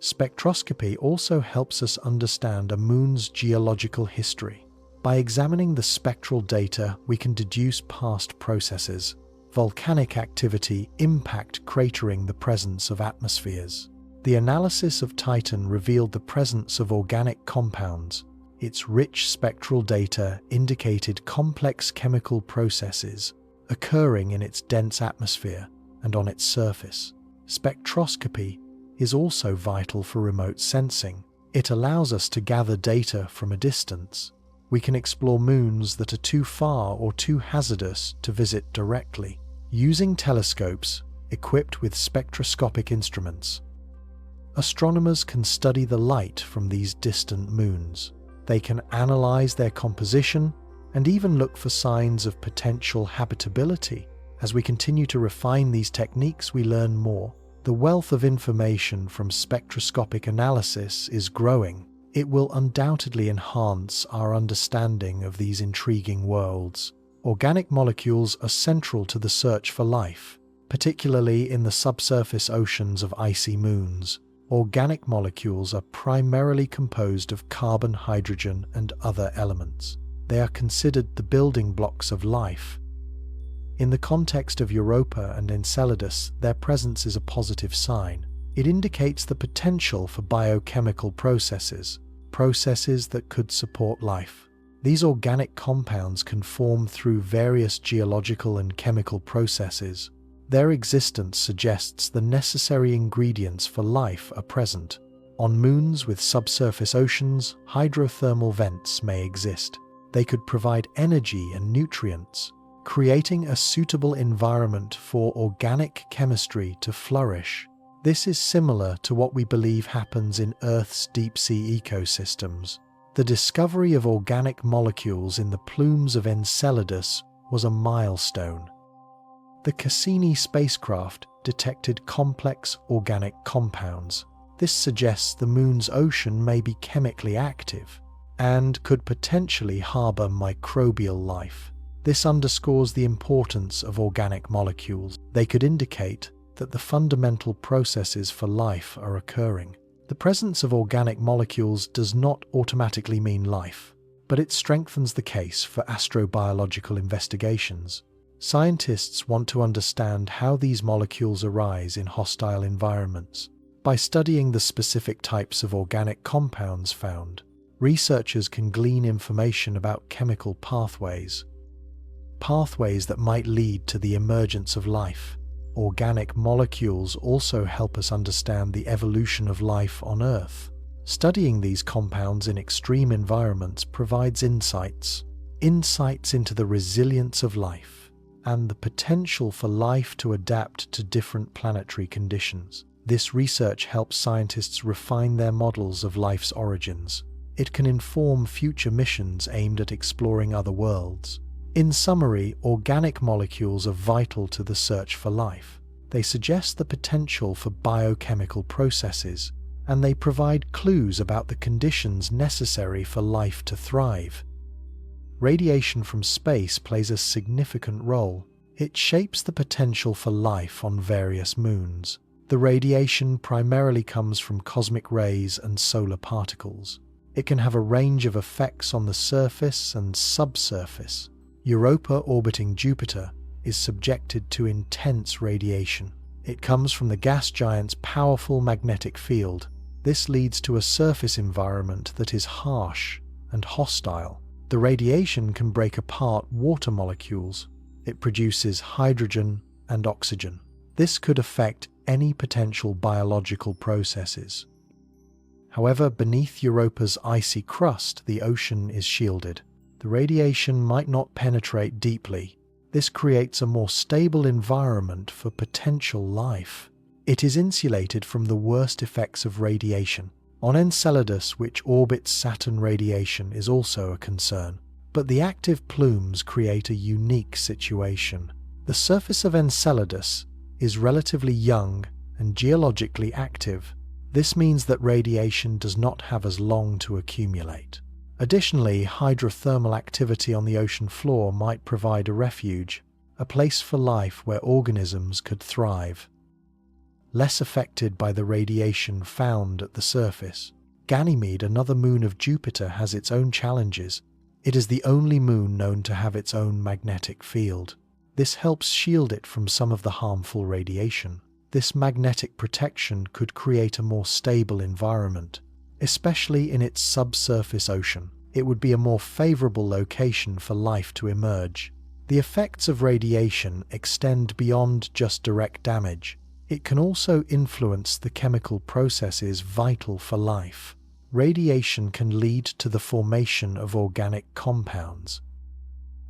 Spectroscopy also helps us understand a moon's geological history. By examining the spectral data, we can deduce past processes. Volcanic activity impact cratering the presence of atmospheres. The analysis of Titan revealed the presence of organic compounds. Its rich spectral data indicated complex chemical processes occurring in its dense atmosphere and on its surface. Spectroscopy is also vital for remote sensing. It allows us to gather data from a distance. We can explore moons that are too far or too hazardous to visit directly. Using telescopes equipped with spectroscopic instruments, astronomers can study the light from these distant moons. They can analyze their composition and even look for signs of potential habitability. As we continue to refine these techniques, we learn more. The wealth of information from spectroscopic analysis is growing. It will undoubtedly enhance our understanding of these intriguing worlds. Organic molecules are central to the search for life, particularly in the subsurface oceans of icy moons. Organic molecules are primarily composed of carbon, hydrogen, and other elements. They are considered the building blocks of life. In the context of Europa and Enceladus, their presence is a positive sign. It indicates the potential for biochemical processes that could support life. These organic compounds can form through various geological and chemical processes. Their existence suggests the necessary ingredients for life are present. On moons with subsurface oceans, hydrothermal vents may exist. They could provide energy and nutrients, creating a suitable environment for organic chemistry to flourish. This is similar to what we believe happens in Earth's deep-sea ecosystems. The discovery of organic molecules in the plumes of Enceladus was a milestone. The Cassini spacecraft detected complex organic compounds. This suggests the moon's ocean may be chemically active and could potentially harbor microbial life. This underscores the importance of organic molecules. They could indicate that the fundamental processes for life are occurring. The presence of organic molecules does not automatically mean life, but it strengthens the case for astrobiological investigations. Scientists want to understand how these molecules arise in hostile environments. By studying the specific types of organic compounds found, researchers can glean information about chemical pathways that might lead to the emergence of life. Organic molecules also help us understand the evolution of life on Earth. Studying these compounds in extreme environments provides insights into the resilience of life and the potential for life to adapt to different planetary conditions. This research helps scientists refine their models of life's origins. It can inform future missions aimed at exploring other worlds. In summary, organic molecules are vital to the search for life. They suggest the potential for biochemical processes, and they provide clues about the conditions necessary for life to thrive. Radiation from space plays a significant role. It shapes the potential for life on various moons. The radiation primarily comes from cosmic rays and solar particles. It can have a range of effects on the surface and subsurface. Europa orbiting Jupiter is subjected to intense radiation. It comes from the gas giant's powerful magnetic field. This leads to a surface environment that is harsh and hostile. The radiation can break apart water molecules. It produces hydrogen and oxygen. This could affect any potential biological processes. However, beneath Europa's icy crust, the ocean is shielded. The radiation might not penetrate deeply. This creates a more stable environment for potential life. It is insulated from the worst effects of radiation. On Enceladus, which orbits Saturn, radiation is also a concern. But the active plumes create a unique situation. The surface of Enceladus is relatively young and geologically active. This means that radiation does not have as long to accumulate. Additionally, hydrothermal activity on the ocean floor might provide a refuge, a place for life where organisms could thrive, less affected by the radiation found at the surface. Ganymede, another moon of Jupiter, has its own challenges. It is the only moon known to have its own magnetic field. This helps shield it from some of the harmful radiation. This magnetic protection could create a more stable environment, especially in its subsurface ocean. It would be a more favorable location for life to emerge. The effects of radiation extend beyond just direct damage. It can also influence the chemical processes vital for life. Radiation can lead to the formation of organic compounds,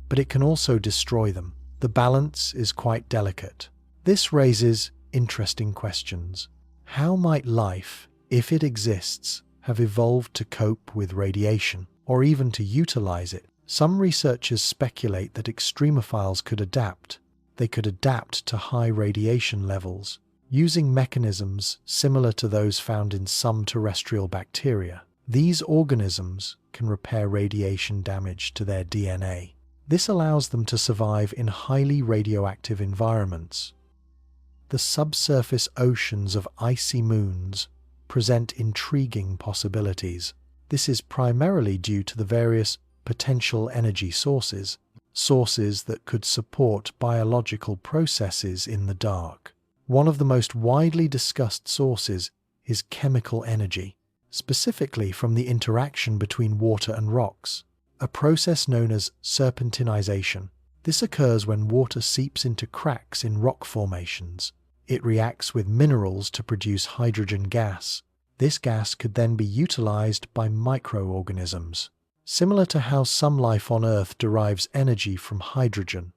but it can also destroy them. The balance is quite delicate. This raises interesting questions. How might life, if it exists, have evolved to cope with radiation, or even to utilize it? Some researchers speculate that extremophiles could adapt. They could adapt to high radiation levels, using mechanisms similar to those found in some terrestrial bacteria. These organisms can repair radiation damage to their DNA. This allows them to survive in highly radioactive environments. The subsurface oceans of icy moons present intriguing possibilities. This is primarily due to the various potential energy sources that could support biological processes in the dark. One of the most widely discussed sources is chemical energy, specifically from the interaction between water and rocks, a process known as serpentinization. This occurs when water seeps into cracks in rock formations. It reacts with minerals to produce hydrogen gas. This gas could then be utilized by microorganisms, similar to how some life on Earth derives energy from hydrogen.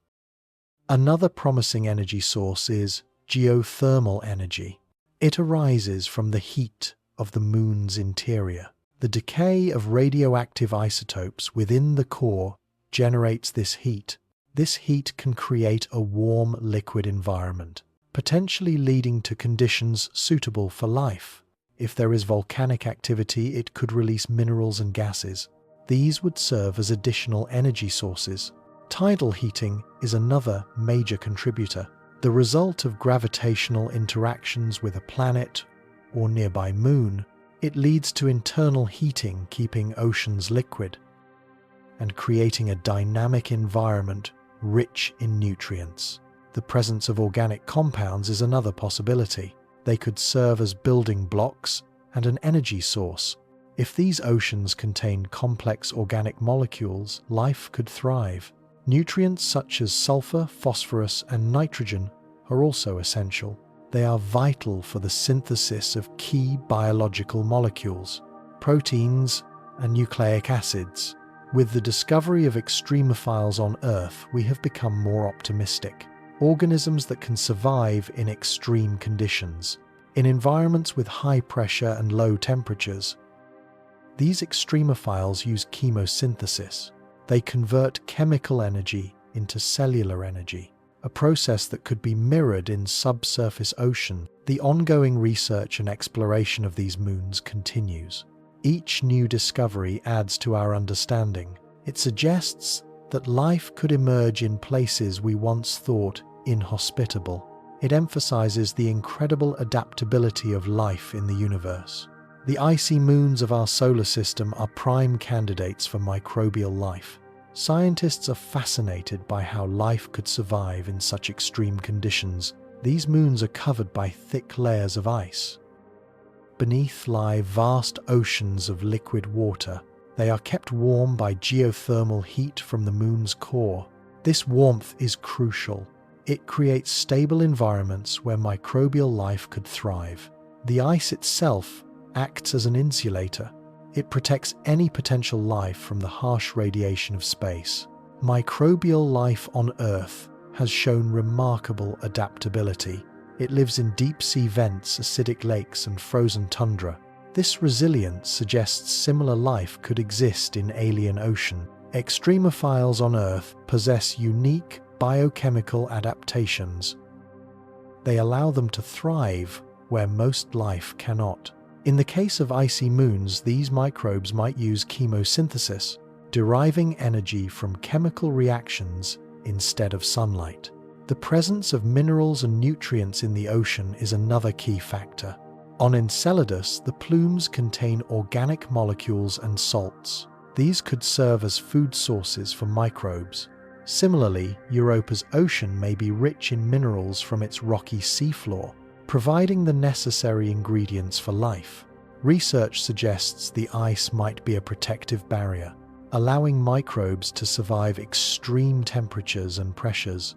Another promising energy source is geothermal energy. It arises from the heat of the moon's interior. The decay of radioactive isotopes within the core generates this heat. This heat can create a warm liquid environment, potentially leading to conditions suitable for life. If there is volcanic activity, it could release minerals and gases. These would serve as additional energy sources. Tidal heating is another major contributor. The result of gravitational interactions with a planet or nearby moon, it leads to internal heating, keeping oceans liquid and creating a dynamic environment rich in nutrients. The presence of organic compounds is another possibility. They could serve as building blocks and an energy source. If these oceans contained complex organic molecules, life could thrive. Nutrients such as sulfur, phosphorus, and nitrogen are also essential. They are vital for the synthesis of key biological molecules, proteins, and nucleic acids. With the discovery of extremophiles on Earth, we have become more optimistic. Organisms that can survive in extreme conditions, in environments with high pressure and low temperatures. These extremophiles use chemosynthesis. They convert chemical energy into cellular energy, a process that could be mirrored in subsurface ocean. The ongoing research and exploration of these moons continues. Each new discovery adds to our understanding. It suggests that life could emerge in places we once thought inhospitable. It emphasizes the incredible adaptability of life in the universe. The icy moons of our solar system are prime candidates for microbial life. Scientists are fascinated by how life could survive in such extreme conditions. These moons are covered by thick layers of ice. Beneath lie vast oceans of liquid water. They are kept warm by geothermal heat from the moon's core. This warmth is crucial. It creates stable environments where microbial life could thrive. The ice itself acts as an insulator. It protects any potential life from the harsh radiation of space. Microbial life on Earth has shown remarkable adaptability. It lives in deep-sea vents, acidic lakes, and frozen tundra. This resilience suggests similar life could exist in alien ocean. Extremophiles on Earth possess unique biochemical adaptations. They allow them to thrive where most life cannot. In the case of icy moons, these microbes might use chemosynthesis, deriving energy from chemical reactions instead of sunlight. The presence of minerals and nutrients in the ocean is another key factor. On Enceladus, the plumes contain organic molecules and salts. These could serve as food sources for microbes. Similarly, Europa's ocean may be rich in minerals from its rocky seafloor, providing the necessary ingredients for life. Research suggests the ice might be a protective barrier, allowing microbes to survive extreme temperatures and pressures.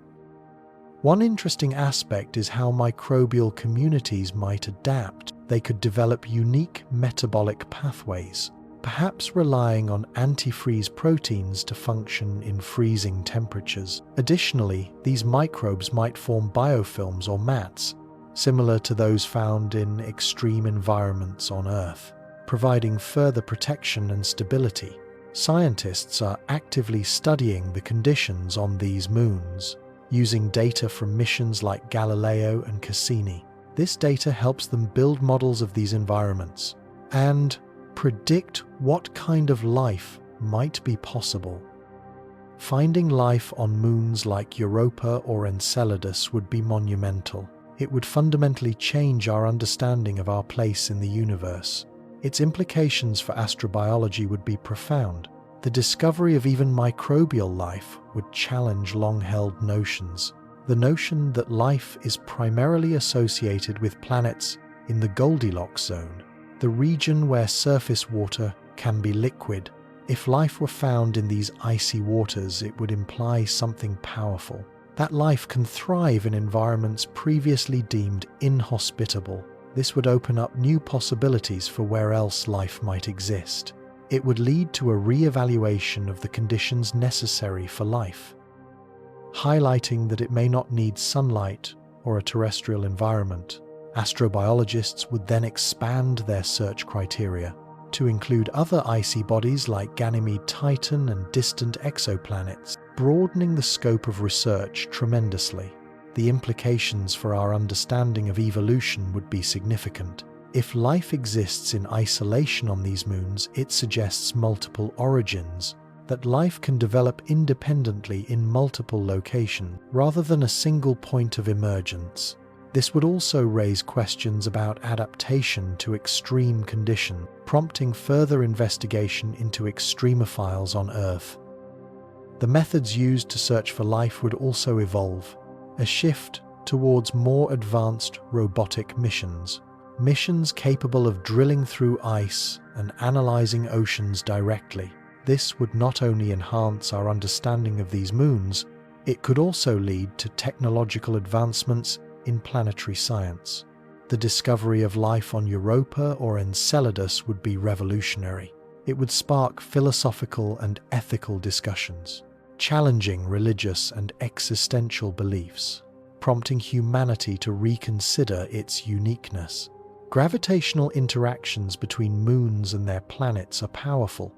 One interesting aspect is how microbial communities might adapt. They could develop unique metabolic pathways, perhaps relying on antifreeze proteins to function in freezing temperatures. Additionally, these microbes might form biofilms or mats, similar to those found in extreme environments on Earth, providing further protection and stability. Scientists are actively studying the conditions on these moons, using data from missions like Galileo and Cassini. This data helps them build models of these environments and predict what kind of life might be possible. Finding life on moons like Europa or Enceladus would be monumental. It would fundamentally change our understanding of our place in the universe. Its implications for astrobiology would be profound. The discovery of even microbial life would challenge long-held notions. The notion that life is primarily associated with planets in the Goldilocks zone, the region where surface water can be liquid. If life were found in these icy waters, it would imply something powerful. That life can thrive in environments previously deemed inhospitable. This would open up new possibilities for where else life might exist. It would lead to a re-evaluation of the conditions necessary for life, highlighting that it may not need sunlight or a terrestrial environment. Astrobiologists would then expand their search criteria to include other icy bodies like Ganymede, Titan, and distant exoplanets, broadening the scope of research tremendously. The implications for our understanding of evolution would be significant. If life exists in isolation on these moons, it suggests multiple origins, that life can develop independently in multiple locations rather than a single point of emergence. This would also raise questions about adaptation to extreme conditions, prompting further investigation into extremophiles on Earth. The methods used to search for life would also evolve, a shift towards more advanced robotic missions, missions capable of drilling through ice and analyzing oceans directly. This would not only enhance our understanding of these moons, it could also lead to technological advancements in planetary science. The discovery of life on Europa or Enceladus would be revolutionary. It would spark philosophical and ethical discussions, challenging religious and existential beliefs, prompting humanity to reconsider its uniqueness. Gravitational interactions between moons and their planets are powerful.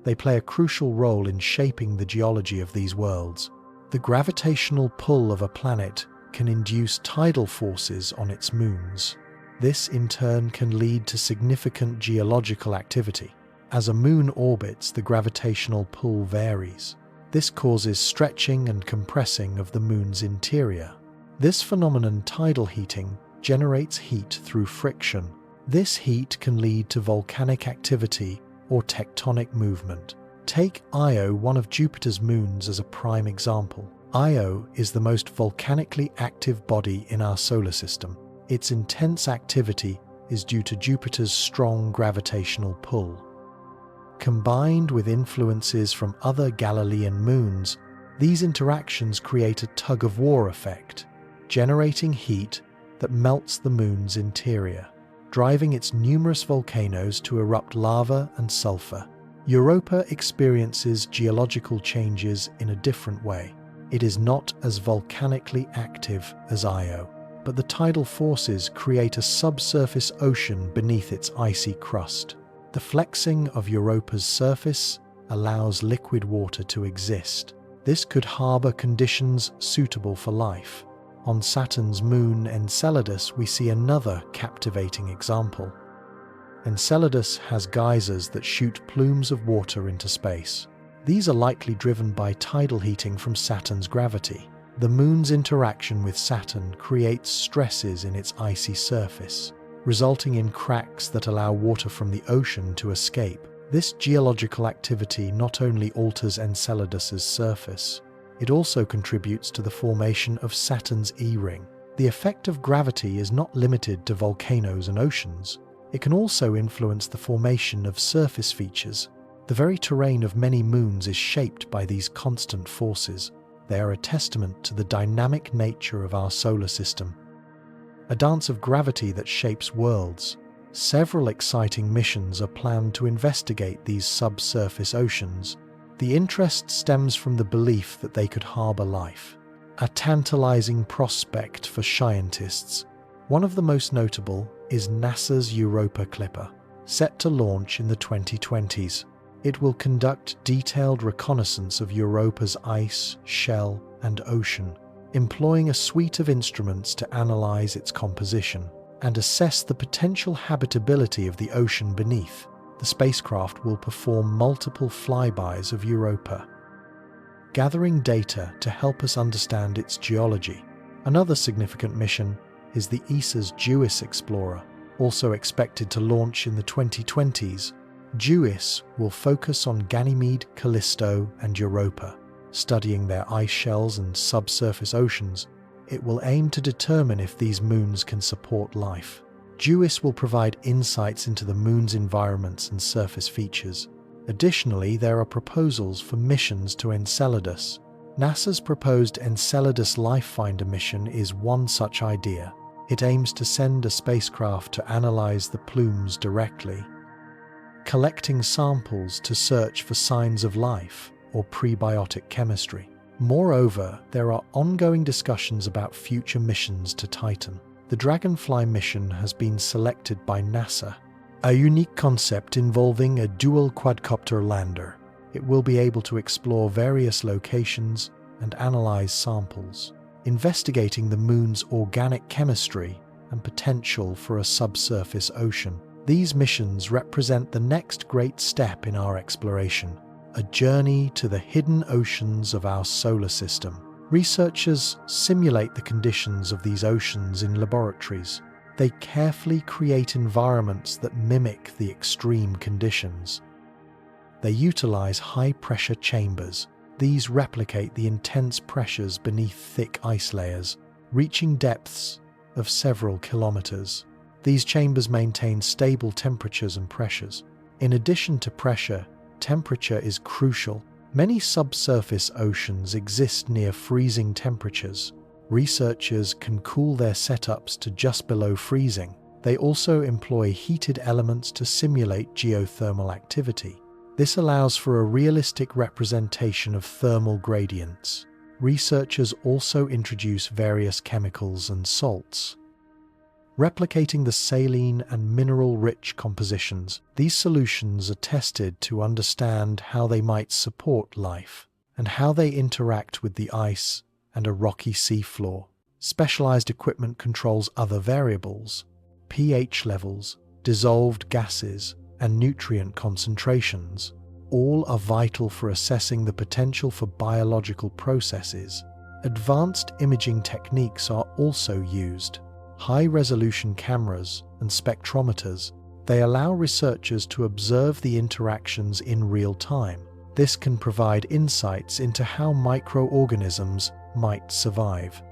They play a crucial role in shaping the geology of these worlds. The gravitational pull of a planet can induce tidal forces on its moons. This in turn can lead to significant geological activity. As a moon orbits, the gravitational pull varies. This causes stretching and compressing of the moon's interior. This phenomenon, tidal heating, generates heat through friction. This heat can lead to volcanic activity or tectonic movement. Take Io, one of Jupiter's moons, as a prime example. Io is the most volcanically active body in our solar system. Its intense activity is due to Jupiter's strong gravitational pull. Combined with influences from other Galilean moons, these interactions create a tug-of-war effect, generating heat that melts the moon's interior, driving its numerous volcanoes to erupt lava and sulfur. Europa experiences geological changes in a different way. It is not as volcanically active as Io, but the tidal forces create a subsurface ocean beneath its icy crust. The flexing of Europa's surface allows liquid water to exist. This could harbor conditions suitable for life. On Saturn's moon Enceladus, we see another captivating example. Enceladus has geysers that shoot plumes of water into space. These are likely driven by tidal heating from Saturn's gravity. The moon's interaction with Saturn creates stresses in its icy surface, resulting in cracks that allow water from the ocean to escape. This geological activity not only alters Enceladus's surface, it also contributes to the formation of Saturn's E-ring. The effect of gravity is not limited to volcanoes and oceans. It can also influence the formation of surface features. The very terrain of many moons is shaped by these constant forces. They are a testament to the dynamic nature of our solar system, a dance of gravity that shapes worlds. Several exciting missions are planned to investigate these subsurface oceans. The interest stems from the belief that they could harbor life, a tantalizing prospect for scientists. One of the most notable is NASA's Europa Clipper, set to launch in the 2020s. It will conduct detailed reconnaissance of Europa's ice, shell, and ocean, employing a suite of instruments to analyze its composition and assess the potential habitability of the ocean beneath. The spacecraft will perform multiple flybys of Europa, gathering data to help us understand its geology. Another significant mission is the ESA's JUICE Explorer, also expected to launch in the 2020s. JUICE will focus on Ganymede, Callisto, and Europa, studying their ice shells and subsurface oceans. It will aim to determine if these moons can support life. JUICE will provide insights into the moon's environments and surface features. Additionally, there are proposals for missions to Enceladus. NASA's proposed Enceladus Lifefinder mission is one such idea. It aims to send a spacecraft to analyze the plumes directly, collecting samples to search for signs of life or prebiotic chemistry. Moreover, there are ongoing discussions about future missions to Titan. The Dragonfly mission has been selected by NASA, a unique concept involving a dual quadcopter lander. It will be able to explore various locations and analyze samples, investigating the moon's organic chemistry and potential for a subsurface ocean. These missions represent the next great step in our exploration, a journey to the hidden oceans of our solar system. Researchers simulate the conditions of these oceans in laboratories. They carefully create environments that mimic the extreme conditions. They utilize high-pressure chambers. These replicate the intense pressures beneath thick ice layers, reaching depths of several kilometers. These chambers maintain stable temperatures and pressures. In addition to pressure, temperature is crucial. Many subsurface oceans exist near freezing temperatures. Researchers can cool their setups to just below freezing. They also employ heated elements to simulate geothermal activity. This allows for a realistic representation of thermal gradients. Researchers also introduce various chemicals and salts, replicating the saline and mineral-rich compositions. These solutions are tested to understand how they might support life and how they interact with the ice and a rocky seafloor. Specialized equipment controls other variables: pH levels, dissolved gases, and nutrient concentrations. All are vital for assessing the potential for biological processes. Advanced imaging techniques are also used. High-resolution cameras and spectrometers. They allow researchers to observe the interactions in real time. This can provide insights into how microorganisms might survive,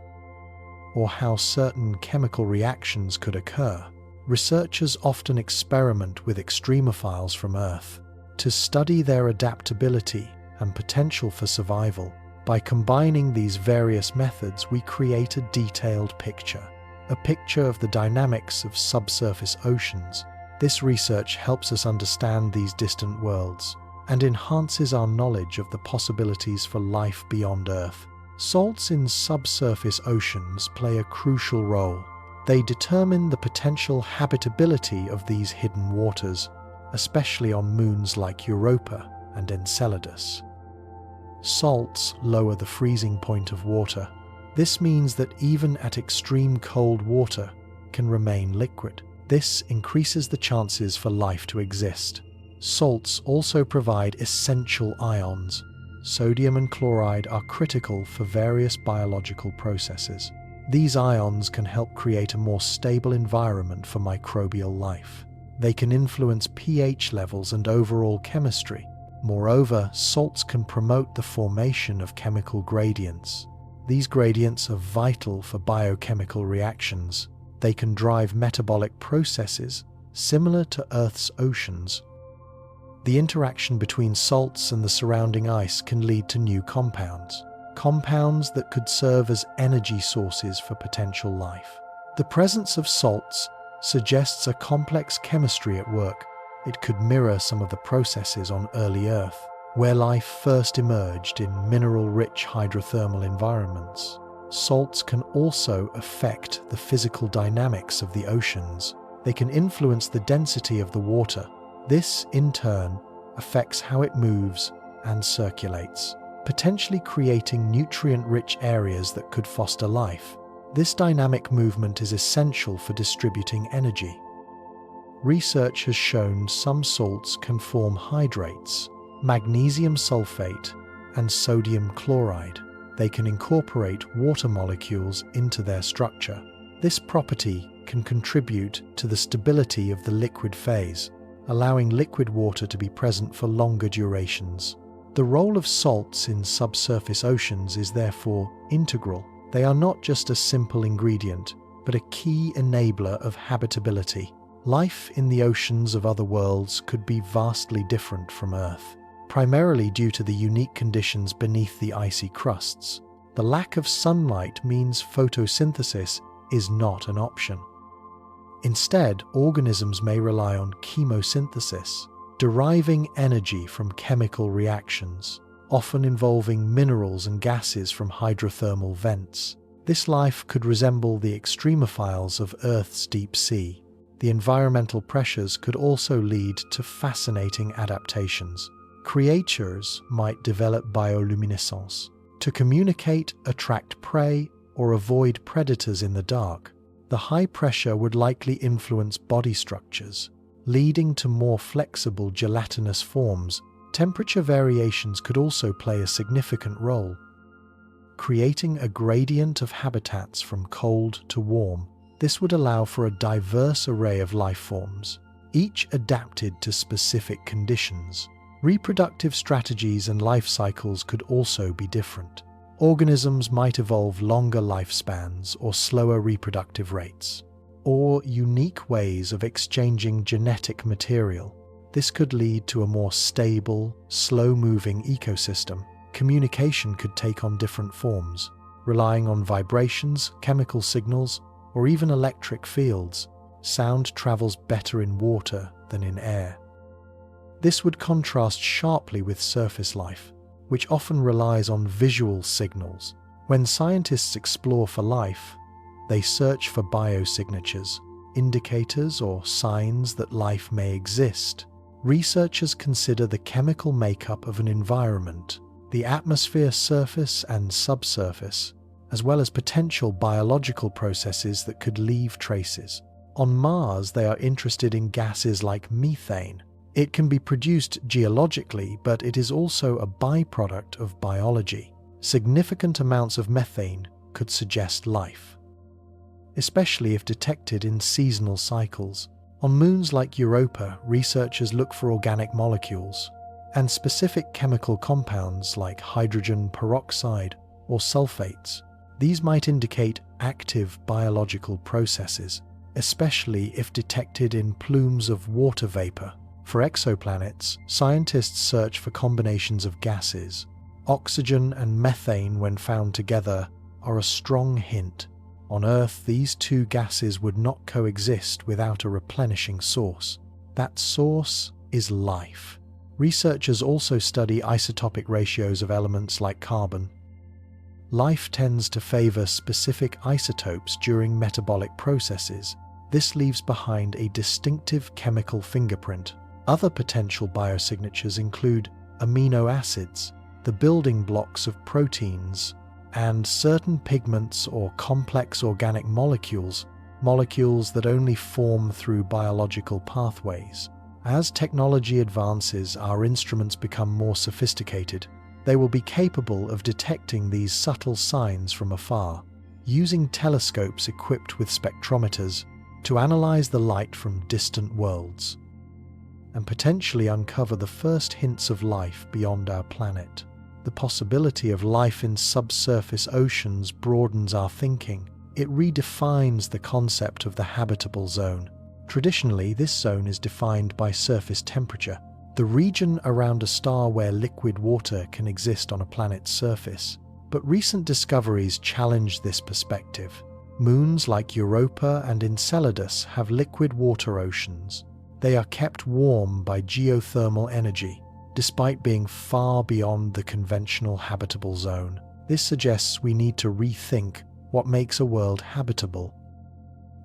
or how certain chemical reactions could occur. Researchers often experiment with extremophiles from Earth to study their adaptability and potential for survival. By combining these various methods, we create a detailed picture, a picture of the dynamics of subsurface oceans. This research helps us understand these distant worlds and enhances our knowledge of the possibilities for life beyond Earth. Salts in subsurface oceans play a crucial role. They determine the potential habitability of these hidden waters, especially on moons like Europa and Enceladus. Salts lower the freezing point of water. This means that even at extreme cold, water can remain liquid. This increases the chances for life to exist. Salts also provide essential ions. Sodium and chloride are critical for various biological processes. These ions can help create a more stable environment for microbial life. They can influence pH levels and overall chemistry. Moreover, salts can promote the formation of chemical gradients. These gradients are vital for biochemical reactions. They can drive metabolic processes similar to Earth's oceans. The interaction between salts and the surrounding ice can lead to new compounds that could serve as energy sources for potential life. The presence of salts suggests a complex chemistry at work. It could mirror some of the processes on early Earth, where life first emerged in mineral-rich hydrothermal environments. Salts can also affect the physical dynamics of the oceans. They can influence the density of the water. This, in turn, affects how it moves and circulates, potentially creating nutrient-rich areas that could foster life. This dynamic movement is essential for distributing energy. Research has shown some salts can form hydrates, magnesium sulfate, and sodium chloride. They can incorporate water molecules into their structure. This property can contribute to the stability of the liquid phase, allowing liquid water to be present for longer durations. The role of salts in subsurface oceans is therefore integral. They are not just a simple ingredient, but a key enabler of habitability. Life in the oceans of other worlds could be vastly different from Earth, primarily due to the unique conditions beneath the icy crusts. The lack of sunlight means photosynthesis is not an option. Instead, organisms may rely on chemosynthesis, deriving energy from chemical reactions, often involving minerals and gases from hydrothermal vents. This life could resemble the extremophiles of Earth's deep sea. The environmental pressures could also lead to fascinating adaptations. Creatures might develop bioluminescence to communicate, attract prey, or avoid predators in the dark. The high pressure would likely influence body structures, leading to more flexible gelatinous forms. Temperature variations could also play a significant role, creating a gradient of habitats from cold to warm. This would allow for a diverse array of life forms, each adapted to specific conditions. Reproductive strategies and life cycles could also be different. Organisms might evolve longer lifespans or slower reproductive rates. or unique ways of exchanging genetic material. This could lead to a more stable, slow-moving ecosystem. Communication could take on different forms, relying on vibrations, chemical signals, or even electric fields. Sound travels better in water than in air. This would contrast sharply with surface life, which often relies on visual signals. When scientists explore for life, they search for biosignatures, indicators or signs that life may exist. Researchers consider the chemical makeup of an environment, the atmosphere, surface and subsurface, as well as potential biological processes that could leave traces. On Mars, they are interested in gases like methane. It can be produced geologically, but it is also a byproduct of biology. Significant amounts of methane could suggest life, especially if detected in seasonal cycles. On moons like Europa, researchers look for organic molecules and specific chemical compounds like hydrogen peroxide or sulfates. These might indicate active biological processes, especially if detected in plumes of water vapor. For exoplanets, scientists search for combinations of gases. Oxygen and methane, when found together, are a strong hint. On Earth, these two gases would not coexist without a replenishing source. That source is life. Researchers also study isotopic ratios of elements like carbon. Life tends to favor specific isotopes during metabolic processes. This leaves behind a distinctive chemical fingerprint. Other potential biosignatures include amino acids, the building blocks of proteins, and certain pigments or complex organic molecules that only form through biological pathways. As technology advances, our instruments become more sophisticated. They will be capable of detecting these subtle signs from afar, using telescopes equipped with spectrometers to analyze the light from distant worlds and potentially uncover the first hints of life beyond our planet. The possibility of life in subsurface oceans broadens our thinking. It redefines the concept of the habitable zone. Traditionally, this zone is defined by surface temperature, the region around a star where liquid water can exist on a planet's surface. But recent discoveries challenge this perspective. Moons like Europa and Enceladus have liquid water oceans. They are kept warm by geothermal energy, despite being far beyond the conventional habitable zone. This suggests we need to rethink what makes a world habitable.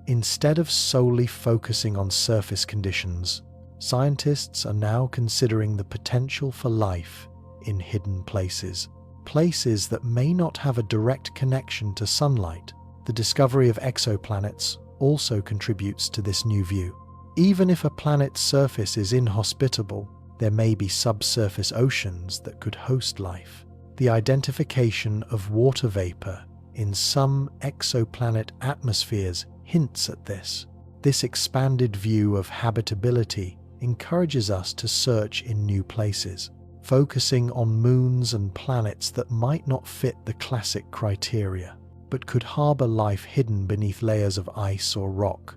Instead of solely focusing on surface conditions, scientists are now considering the potential for life in hidden places, places that may not have a direct connection to sunlight. The discovery of exoplanets also contributes to this new view. Even if a planet's surface is inhospitable, there may be subsurface oceans that could host life. The identification of water vapor in some exoplanet atmospheres hints at this. This expanded view of habitability encourages us to search in new places, focusing on moons and planets that might not fit the classic criteria, but could harbor life hidden beneath layers of ice or rock.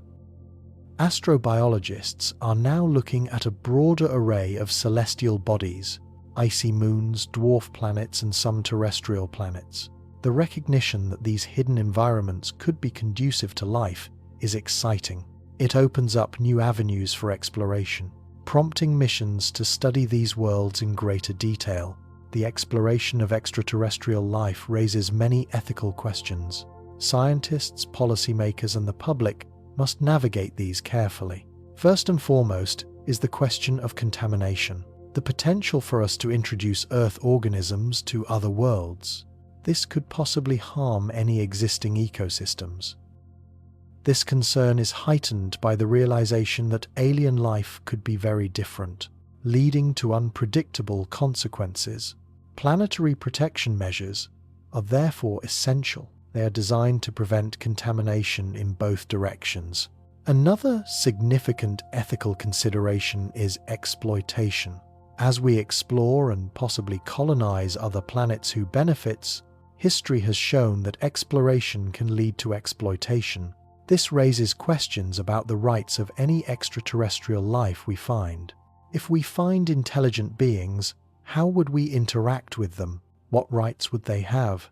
Astrobiologists are now looking at a broader array of celestial bodies, icy moons, dwarf planets, and some terrestrial planets. The recognition that these hidden environments could be conducive to life is exciting. It opens up new avenues for exploration, prompting missions to study these worlds in greater detail. The exploration of extraterrestrial life raises many ethical questions. Scientists, policymakers, and the public must navigate these carefully. First and foremost is the question of contamination, the potential for us to introduce Earth organisms to other worlds. This could possibly harm any existing ecosystems. This concern is heightened by the realization that alien life could be very different, leading to unpredictable consequences. Planetary protection measures are therefore essential. They are designed to prevent contamination in both directions. Another significant ethical consideration is exploitation. As we explore and possibly colonize other planets who benefits, history has shown that exploration can lead to exploitation. This raises questions about the rights of any extraterrestrial life we find. If we find intelligent beings, how would we interact with them? What rights would they have?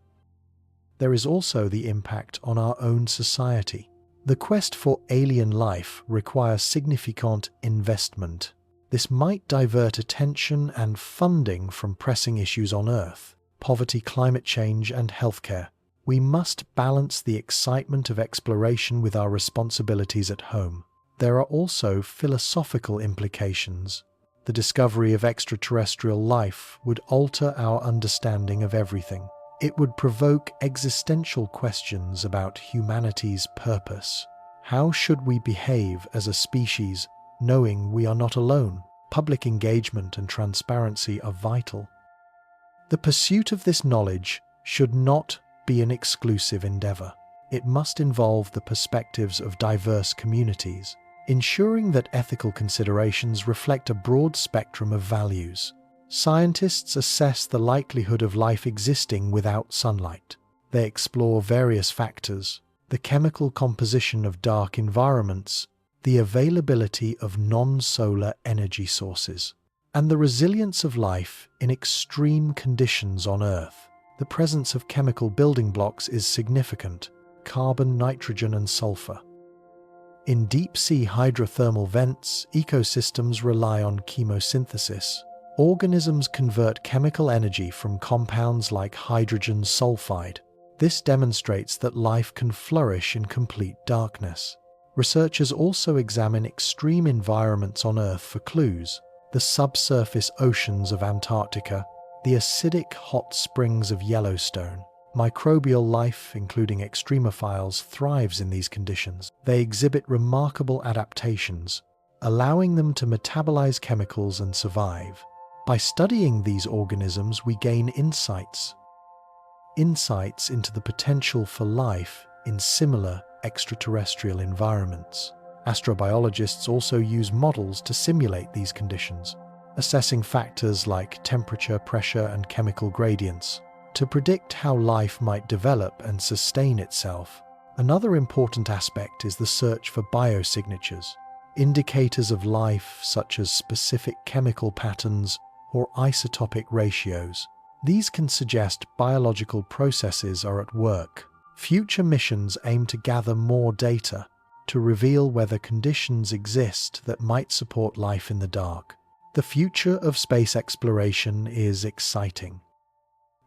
There is also the impact on our own society. The quest for alien life requires significant investment. This might divert attention and funding from pressing issues on Earth, poverty, climate change, and healthcare. We must balance the excitement of exploration with our responsibilities at home. There are also philosophical implications. The discovery of extraterrestrial life would alter our understanding of everything. It would provoke existential questions about humanity's purpose. How should we behave as a species, knowing we are not alone? Public engagement and transparency are vital. The pursuit of this knowledge should not be an exclusive endeavor. It must involve the perspectives of diverse communities, ensuring that ethical considerations reflect a broad spectrum of values. Scientists assess the likelihood of life existing without sunlight. They explore various factors: the chemical composition of dark environments, the availability of non-solar energy sources, and the resilience of life in extreme conditions on Earth. The presence of chemical building blocks is significant: carbon, nitrogen, and sulfur. In deep-sea hydrothermal vents, ecosystems rely on chemosynthesis. Organisms convert chemical energy from compounds like hydrogen sulfide. This demonstrates that life can flourish in complete darkness. Researchers also examine extreme environments on Earth for clues: the subsurface oceans of Antarctica, the acidic hot springs of Yellowstone. Microbial life, including extremophiles, thrives in these conditions. They exhibit remarkable adaptations, allowing them to metabolize chemicals and survive. By studying these organisms, we gain insights into the potential for life in similar extraterrestrial environments. Astrobiologists also use models to simulate these conditions, assessing factors like temperature, pressure, and chemical gradients to predict how life might develop and sustain itself. Another important aspect is the search for biosignatures, indicators of life such as specific chemical patterns or isotopic ratios. These can suggest biological processes are at work. Future missions aim to gather more data to reveal whether conditions exist that might support life in the dark. The future of space exploration is exciting,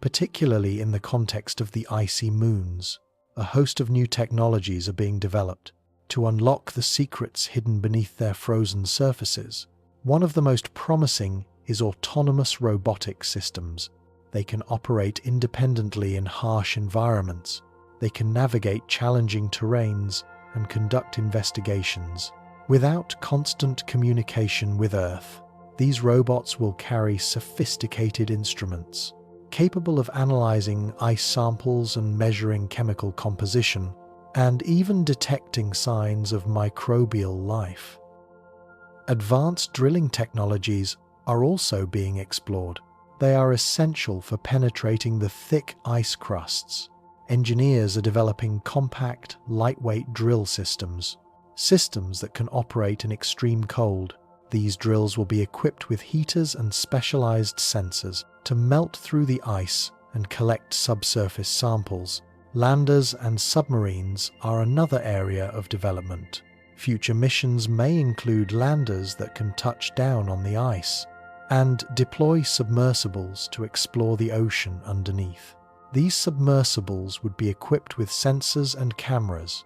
particularly in the context of the icy moons. A host of new technologies are being developed to unlock the secrets hidden beneath their frozen surfaces. One of the most promising is autonomous robotic systems. They can operate independently in harsh environments. They can navigate challenging terrains and conduct investigations. Without constant communication with Earth, these robots will carry sophisticated instruments, capable of analyzing ice samples and measuring chemical composition, and even detecting signs of microbial life. Advanced drilling technologies are also being explored. They are essential for penetrating the thick ice crusts. Engineers are developing compact, lightweight drill systems that can operate in extreme cold. These drills will be equipped with heaters and specialized sensors to melt through the ice and collect subsurface samples. Landers and submarines are another area of development. Future missions may include landers that can touch down on the ice and deploy submersibles to explore the ocean underneath. These submersibles would be equipped with sensors and cameras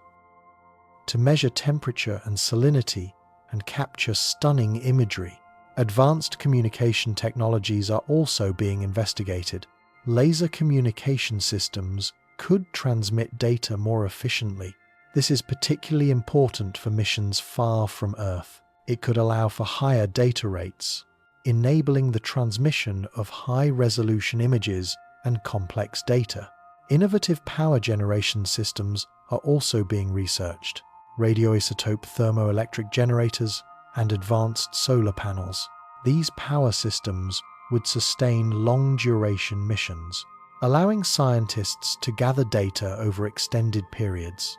to measure temperature and salinity and capture stunning imagery. Advanced communication technologies are also being investigated. Laser communication systems could transmit data more efficiently. This is particularly important for missions far from Earth. It could allow for higher data rates, enabling the transmission of high-resolution images and complex data. Innovative power generation systems are also being researched: radioisotope thermoelectric generators and advanced solar panels. These power systems would sustain long-duration missions, allowing scientists to gather data over extended periods.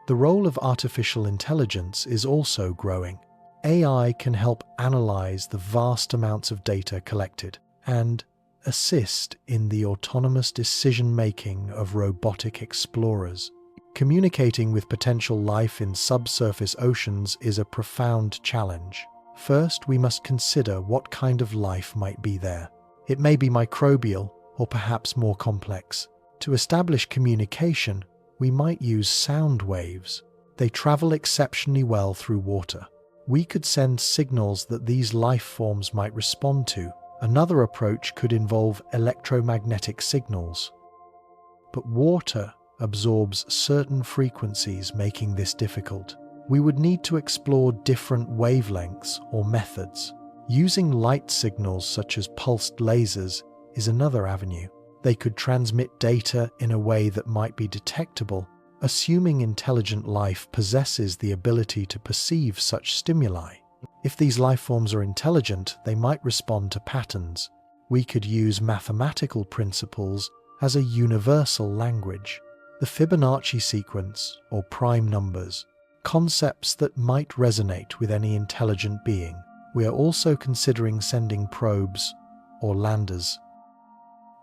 The role of artificial intelligence is also growing. AI can help analyze the vast amounts of data collected and assist in the autonomous decision-making of robotic explorers. Communicating with potential life in subsurface oceans is a profound challenge. First, we must consider what kind of life might be there. It may be microbial or perhaps more complex. To establish communication, we might use sound waves. They travel exceptionally well through water. We could send signals that these life forms might respond to. Another approach could involve electromagnetic signals. But water absorbs certain frequencies, making this difficult. We would need to explore different wavelengths or methods. Using light signals such as pulsed lasers is another avenue. They could transmit data in a way that might be detectable, assuming intelligent life possesses the ability to perceive such stimuli. If these life forms are intelligent, they might respond to patterns. We could use mathematical principles as a universal language. The Fibonacci sequence, or prime numbers, concepts that might resonate with any intelligent being. We are also considering sending probes, or landers,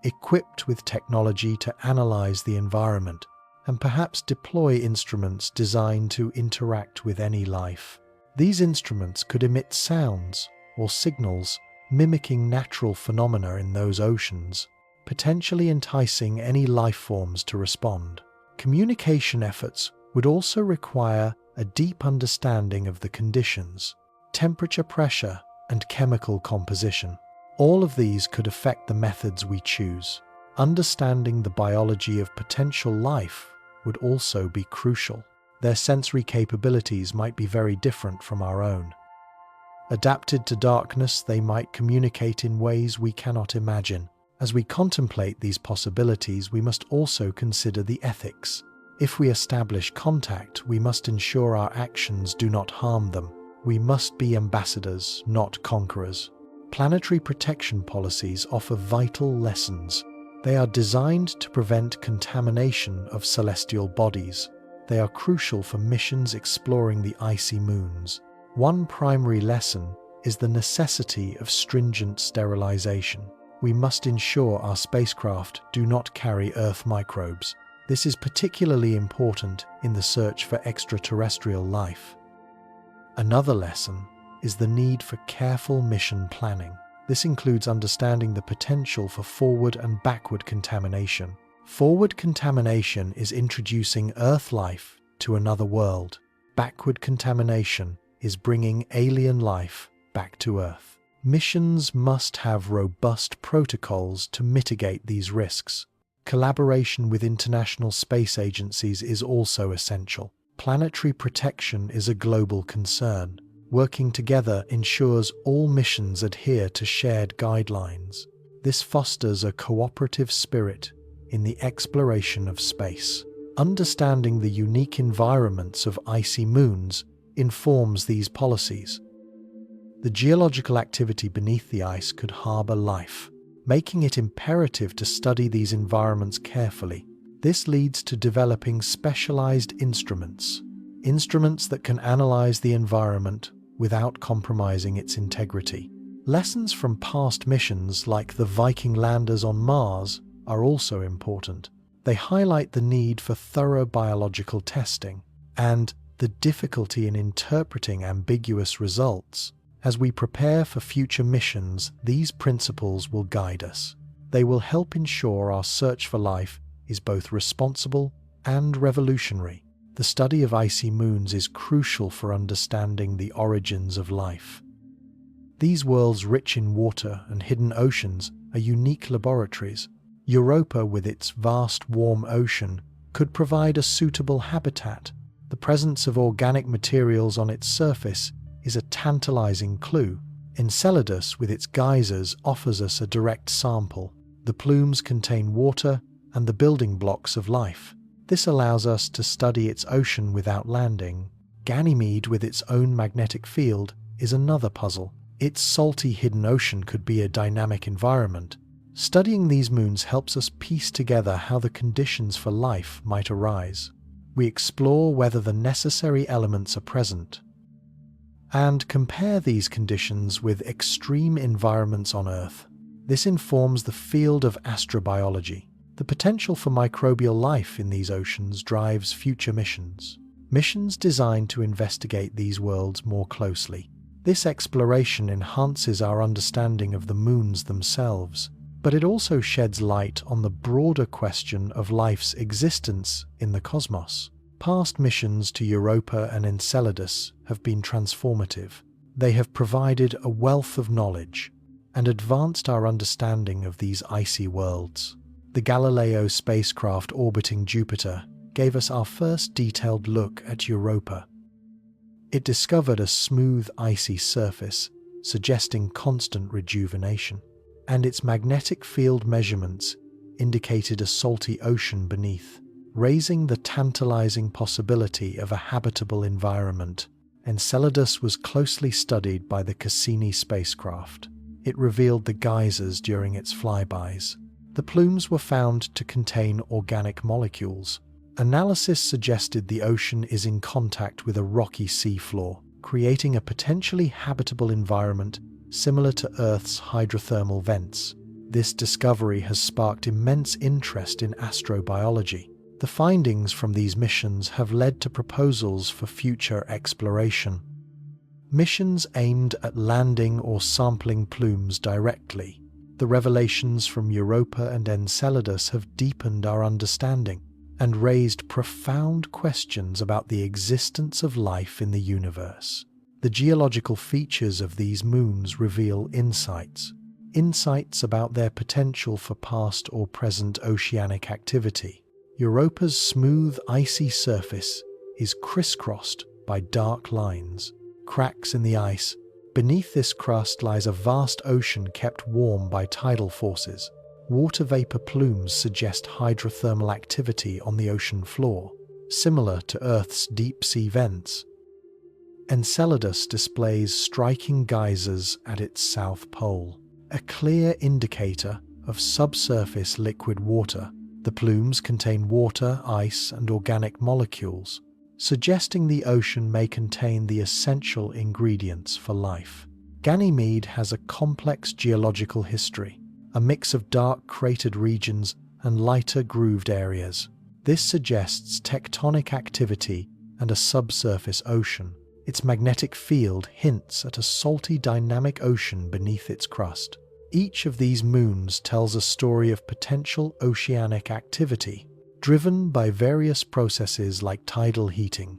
equipped with technology to analyze the environment and perhaps deploy instruments designed to interact with any life. These instruments could emit sounds or signals mimicking natural phenomena in those oceans, potentially enticing any life forms to respond. Communication efforts would also require a deep understanding of the conditions, temperature, pressure, and chemical composition. All of these could affect the methods we choose. Understanding the biology of potential life would also be crucial. Their sensory capabilities might be very different from our own. Adapted to darkness, they might communicate in ways we cannot imagine. As we contemplate these possibilities, we must also consider the ethics. If we establish contact, we must ensure our actions do not harm them. We must be ambassadors, not conquerors. Planetary protection policies offer vital lessons. They are designed to prevent contamination of celestial bodies. They are crucial for missions exploring the icy moons. One primary lesson is the necessity of stringent sterilization. We must ensure our spacecraft do not carry Earth microbes. This is particularly important in the search for extraterrestrial life. Another lesson is the need for careful mission planning. This includes understanding the potential for forward and backward contamination. Forward contamination is introducing Earth life to another world. Backward contamination is bringing alien life back to Earth. Missions must have robust protocols to mitigate these risks. Collaboration with international space agencies is also essential. Planetary protection is a global concern. Working together ensures all missions adhere to shared guidelines. This fosters a cooperative spirit in the exploration of space. Understanding the unique environments of icy moons informs these policies. The geological activity beneath the ice could harbor life, making it imperative to study these environments carefully. This leads to developing specialized instruments that can analyze the environment without compromising its integrity. Lessons from past missions, like the Viking landers on Mars, are also important. They highlight the need for thorough biological testing and the difficulty in interpreting ambiguous results. As we prepare for future missions, these principles will guide us. They will help ensure our search for life is both responsible and revolutionary. The study of icy moons is crucial for understanding the origins of life. These worlds rich in water and hidden oceans are unique laboratories. Europa, with its vast warm ocean, could provide a suitable habitat. The presence of organic materials on its surface is a tantalizing clue. Enceladus, with its geysers, offers us a direct sample. The plumes contain water and the building blocks of life. This allows us to study its ocean without landing. Ganymede, with its own magnetic field, is another puzzle. Its salty hidden ocean could be a dynamic environment. Studying these moons helps us piece together how the conditions for life might arise. We explore whether the necessary elements are present and compare these conditions with extreme environments on Earth. This informs the field of astrobiology. The potential for microbial life in these oceans drives future missions. Missions designed to investigate these worlds more closely. This exploration enhances our understanding of the moons themselves, but it also sheds light on the broader question of life's existence in the cosmos. Past missions to Europa and Enceladus have been transformative. They have provided a wealth of knowledge and advanced our understanding of these icy worlds. The Galileo spacecraft orbiting Jupiter gave us our first detailed look at Europa. It discovered a smooth, icy surface, suggesting constant rejuvenation, and its magnetic field measurements indicated a salty ocean beneath, raising the tantalizing possibility of a habitable environment. Enceladus was closely studied by the Cassini spacecraft. It revealed the geysers during its flybys. The plumes were found to contain organic molecules. Analysis suggested the ocean is in contact with a rocky seafloor, creating a potentially habitable environment similar to Earth's hydrothermal vents. This discovery has sparked immense interest in astrobiology. The findings from these missions have led to proposals for future exploration. Missions aimed at landing or sampling plumes directly. The revelations from Europa and Enceladus have deepened our understanding and raised profound questions about the existence of life in the universe. The geological features of these moons reveal insights about their potential for past or present oceanic activity. Europa's smooth, icy surface is crisscrossed by dark lines, cracks in the ice. Beneath this crust lies a vast ocean kept warm by tidal forces. Water vapor plumes suggest hydrothermal activity on the ocean floor, similar to Earth's deep-sea vents. Enceladus displays striking geysers at its south pole, a clear indicator of subsurface liquid water. The plumes contain water, ice, and organic molecules, suggesting the ocean may contain the essential ingredients for life. Ganymede has a complex geological history, a mix of dark cratered regions and lighter grooved areas. This suggests tectonic activity and a subsurface ocean. Its magnetic field hints at a salty dynamic ocean beneath its crust. Each of these moons tells a story of potential oceanic activity, driven by various processes like tidal heating.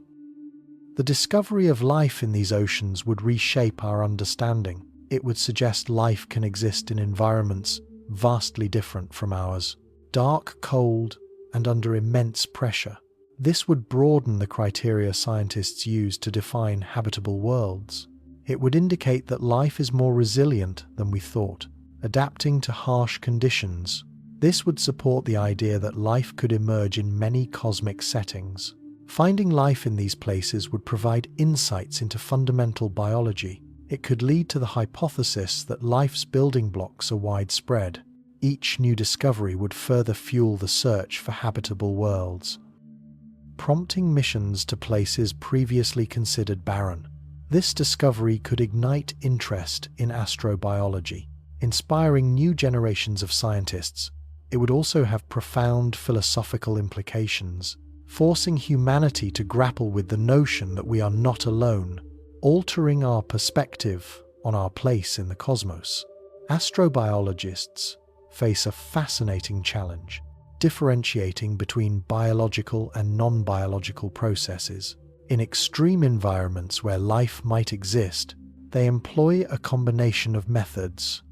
The discovery of life in these oceans would reshape our understanding. It would suggest life can exist in environments vastly different from ours, dark, cold, and under immense pressure. This would broaden the criteria scientists use to define habitable worlds. It would indicate that life is more resilient than we thought, adapting to harsh conditions. This would support the idea that life could emerge in many cosmic settings. Finding life in these places would provide insights into fundamental biology. It could lead to the hypothesis that life's building blocks are widespread. Each new discovery would further fuel the search for habitable worlds, prompting missions to places previously considered barren. This discovery could ignite interest in astrobiology, inspiring new generations of scientists. It would also have profound philosophical implications, forcing humanity to grapple with the notion that we are not alone, altering our perspective on our place in the cosmos. Astrobiologists face a fascinating challenge, differentiating between biological and non-biological processes. In extreme environments where life might exist, they employ a combination of methods: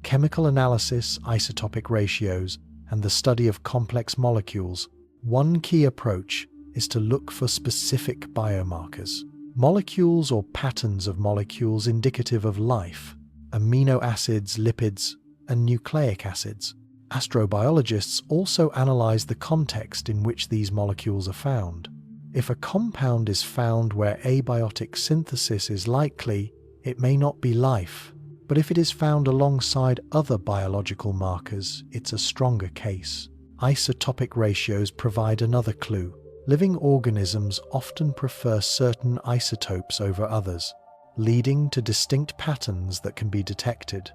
chemical analysis, isotopic ratios, and the study of complex molecules. One key approach is to look for specific biomarkers, molecules or patterns of molecules indicative of life, amino acids, lipids, and nucleic acids. Astrobiologists also analyze the context in which these molecules are found. If a compound is found where abiotic synthesis is likely, it may not be life. But if it is found alongside other biological markers, it's a stronger case. Isotopic ratios provide another clue. living organisms often prefer certain isotopes over others, leading to distinct patterns that can be detected.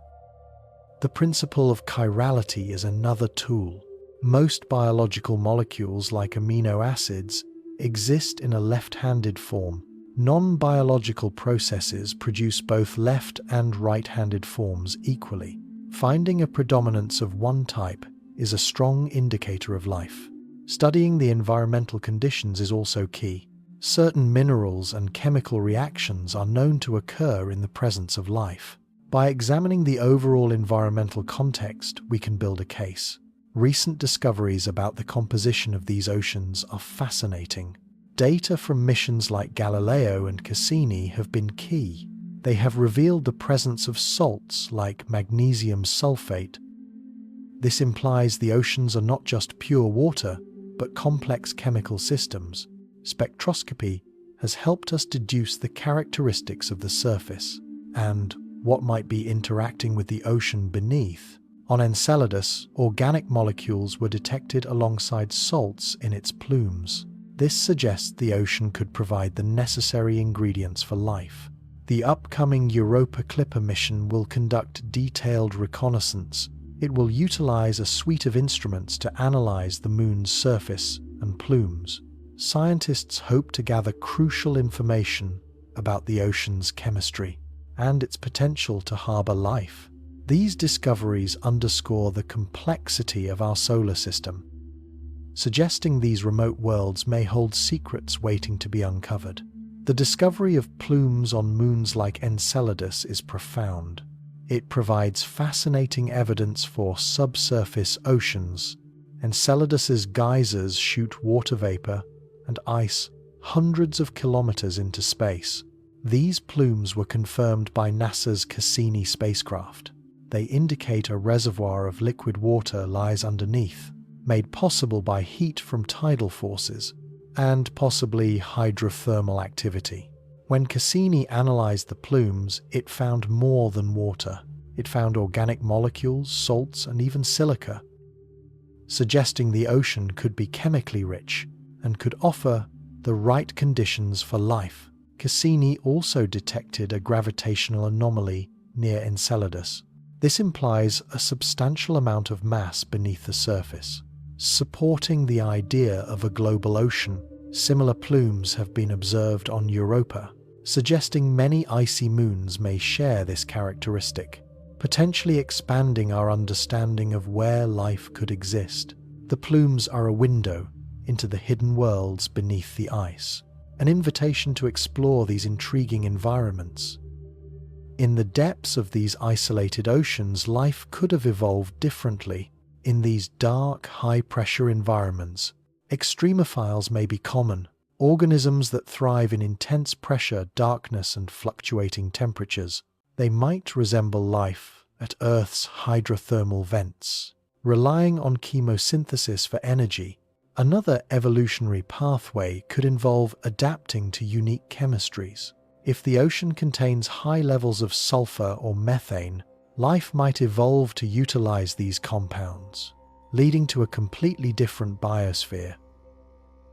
The principle of chirality is another tool. Most biological molecules, like amino acids, exist in a left-handed form. Non-biological processes produce both left and right-handed forms equally. Finding a predominance of one type is a strong indicator of life. Studying the environmental conditions is also key. Certain minerals and chemical reactions are known to occur in the presence of life. By examining the overall environmental context, we can build a case. Recent discoveries about the composition of these oceans are fascinating. Data from missions like Galileo and Cassini have been key. They have revealed the presence of salts like magnesium sulfate. This implies the oceans are not just pure water, but complex chemical systems. Spectroscopy has helped us deduce the characteristics of the surface and what might be interacting with the ocean beneath. On Enceladus, organic molecules were detected alongside salts in its plumes. This suggests the ocean could provide the necessary ingredients for life. The upcoming Europa Clipper mission will conduct detailed reconnaissance. It will utilize a suite of instruments to analyze the Moon's surface and plumes. Scientists hope to gather crucial information about the ocean's chemistry and its potential to harbor life. These discoveries underscore the complexity of our solar system, suggesting these remote worlds may hold secrets waiting to be uncovered. The discovery of plumes on moons like Enceladus is profound. It provides fascinating evidence for subsurface oceans. Enceladus's geysers shoot water vapor and ice hundreds of kilometers into space. These plumes were confirmed by NASA's Cassini spacecraft. They indicate a reservoir of liquid water lies underneath, made possible by heat from tidal forces and possibly hydrothermal activity. When Cassini analyzed the plumes, it found more than water. It found organic molecules, salts, and even silica, suggesting the ocean could be chemically rich and could offer the right conditions for life. Cassini also detected a gravitational anomaly near Enceladus. This implies a substantial amount of mass beneath the surface, supporting the idea of a global ocean. Similar plumes have been observed on Europa, suggesting many icy moons may share this characteristic, potentially expanding our understanding of where life could exist. The plumes are a window into the hidden worlds beneath the ice, an invitation to explore these intriguing environments. In the depths of these isolated oceans, life could have evolved differently. In these dark, high-pressure environments, extremophiles may be common, organisms that thrive in intense pressure, darkness, and fluctuating temperatures. They might resemble life at Earth's hydrothermal vents, relying on chemosynthesis for energy. Another evolutionary pathway could involve adapting to unique chemistries. If the ocean contains high levels of sulfur or methane, life might evolve to utilize these compounds, leading to a completely different biosphere.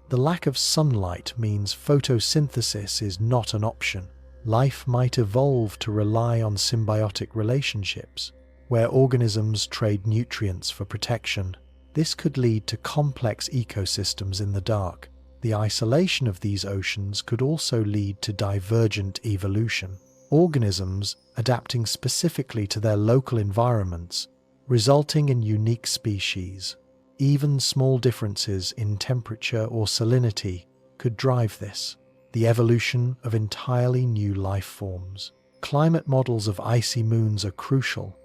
The lack of sunlight means photosynthesis is not an option. Life might evolve to rely on symbiotic relationships, where organisms trade nutrients for protection. This could lead to complex ecosystems in the dark. The isolation of these oceans could also lead to divergent evolution, organisms adapting specifically to their local environments, resulting in unique species. Even small differences in temperature or salinity could drive this, the evolution of entirely new life forms. Climate models of icy moons are crucial.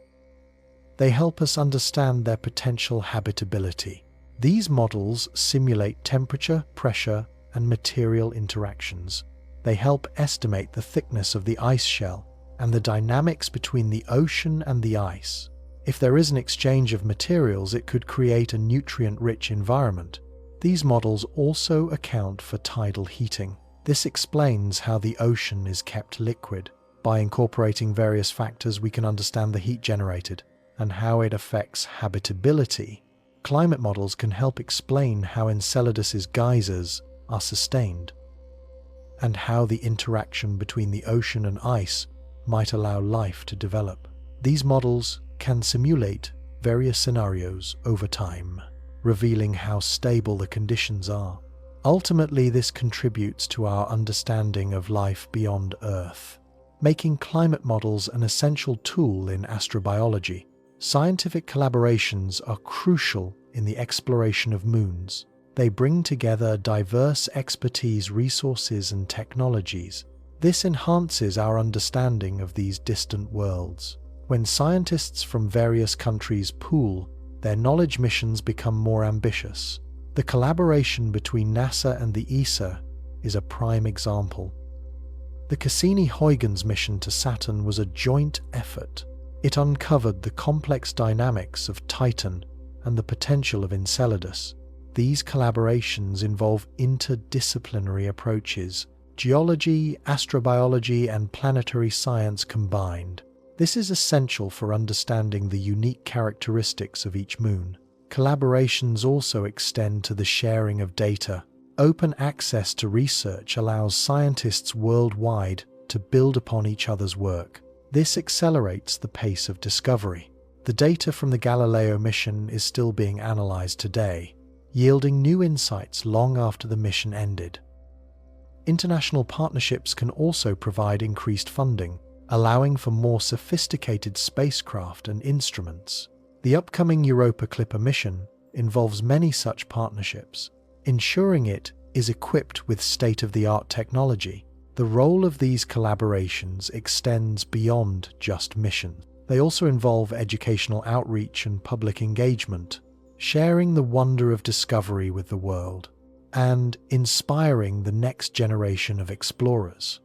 They help us understand their potential habitability. These models simulate temperature, pressure, and material interactions. They help estimate the thickness of the ice shell and the dynamics between the ocean and the ice. If there is an exchange of materials, it could create a nutrient-rich environment. These models also account for tidal heating. This explains how the ocean is kept liquid. By incorporating various factors, we can understand the heat generated and how it affects habitability. Climate models can help explain how Enceladus's geysers are sustained, and how the interaction between the ocean and ice might allow life to develop. These models can simulate various scenarios over time, revealing how stable the conditions are. Ultimately, this contributes to our understanding of life beyond Earth, making climate models an essential tool in astrobiology. Scientific collaborations are crucial in the exploration of moons. They bring together diverse expertise, resources, and technologies. This enhances our understanding of these distant worlds. When scientists from various countries pool their knowledge, missions become more ambitious. The collaboration between NASA and the ESA is a prime example. The Cassini-Huygens mission to Saturn was a joint effort. It uncovered the complex dynamics of Titan and the potential of Enceladus. These collaborations involve interdisciplinary approaches, geology, astrobiology, and planetary science combined. This is essential for understanding the unique characteristics of each moon. Collaborations also extend to the sharing of data. Open access to research allows scientists worldwide to build upon each other's work. This accelerates the pace of discovery. The data from the Galileo mission is still being analyzed today, yielding new insights long after the mission ended. International partnerships can also provide increased funding, allowing for more sophisticated spacecraft and instruments. The upcoming Europa Clipper mission involves many such partnerships, ensuring it is equipped with state-of-the-art technology. The role of these collaborations extends beyond just missions. They also involve educational outreach and public engagement, sharing the wonder of discovery with the world, and inspiring the next generation of explorers.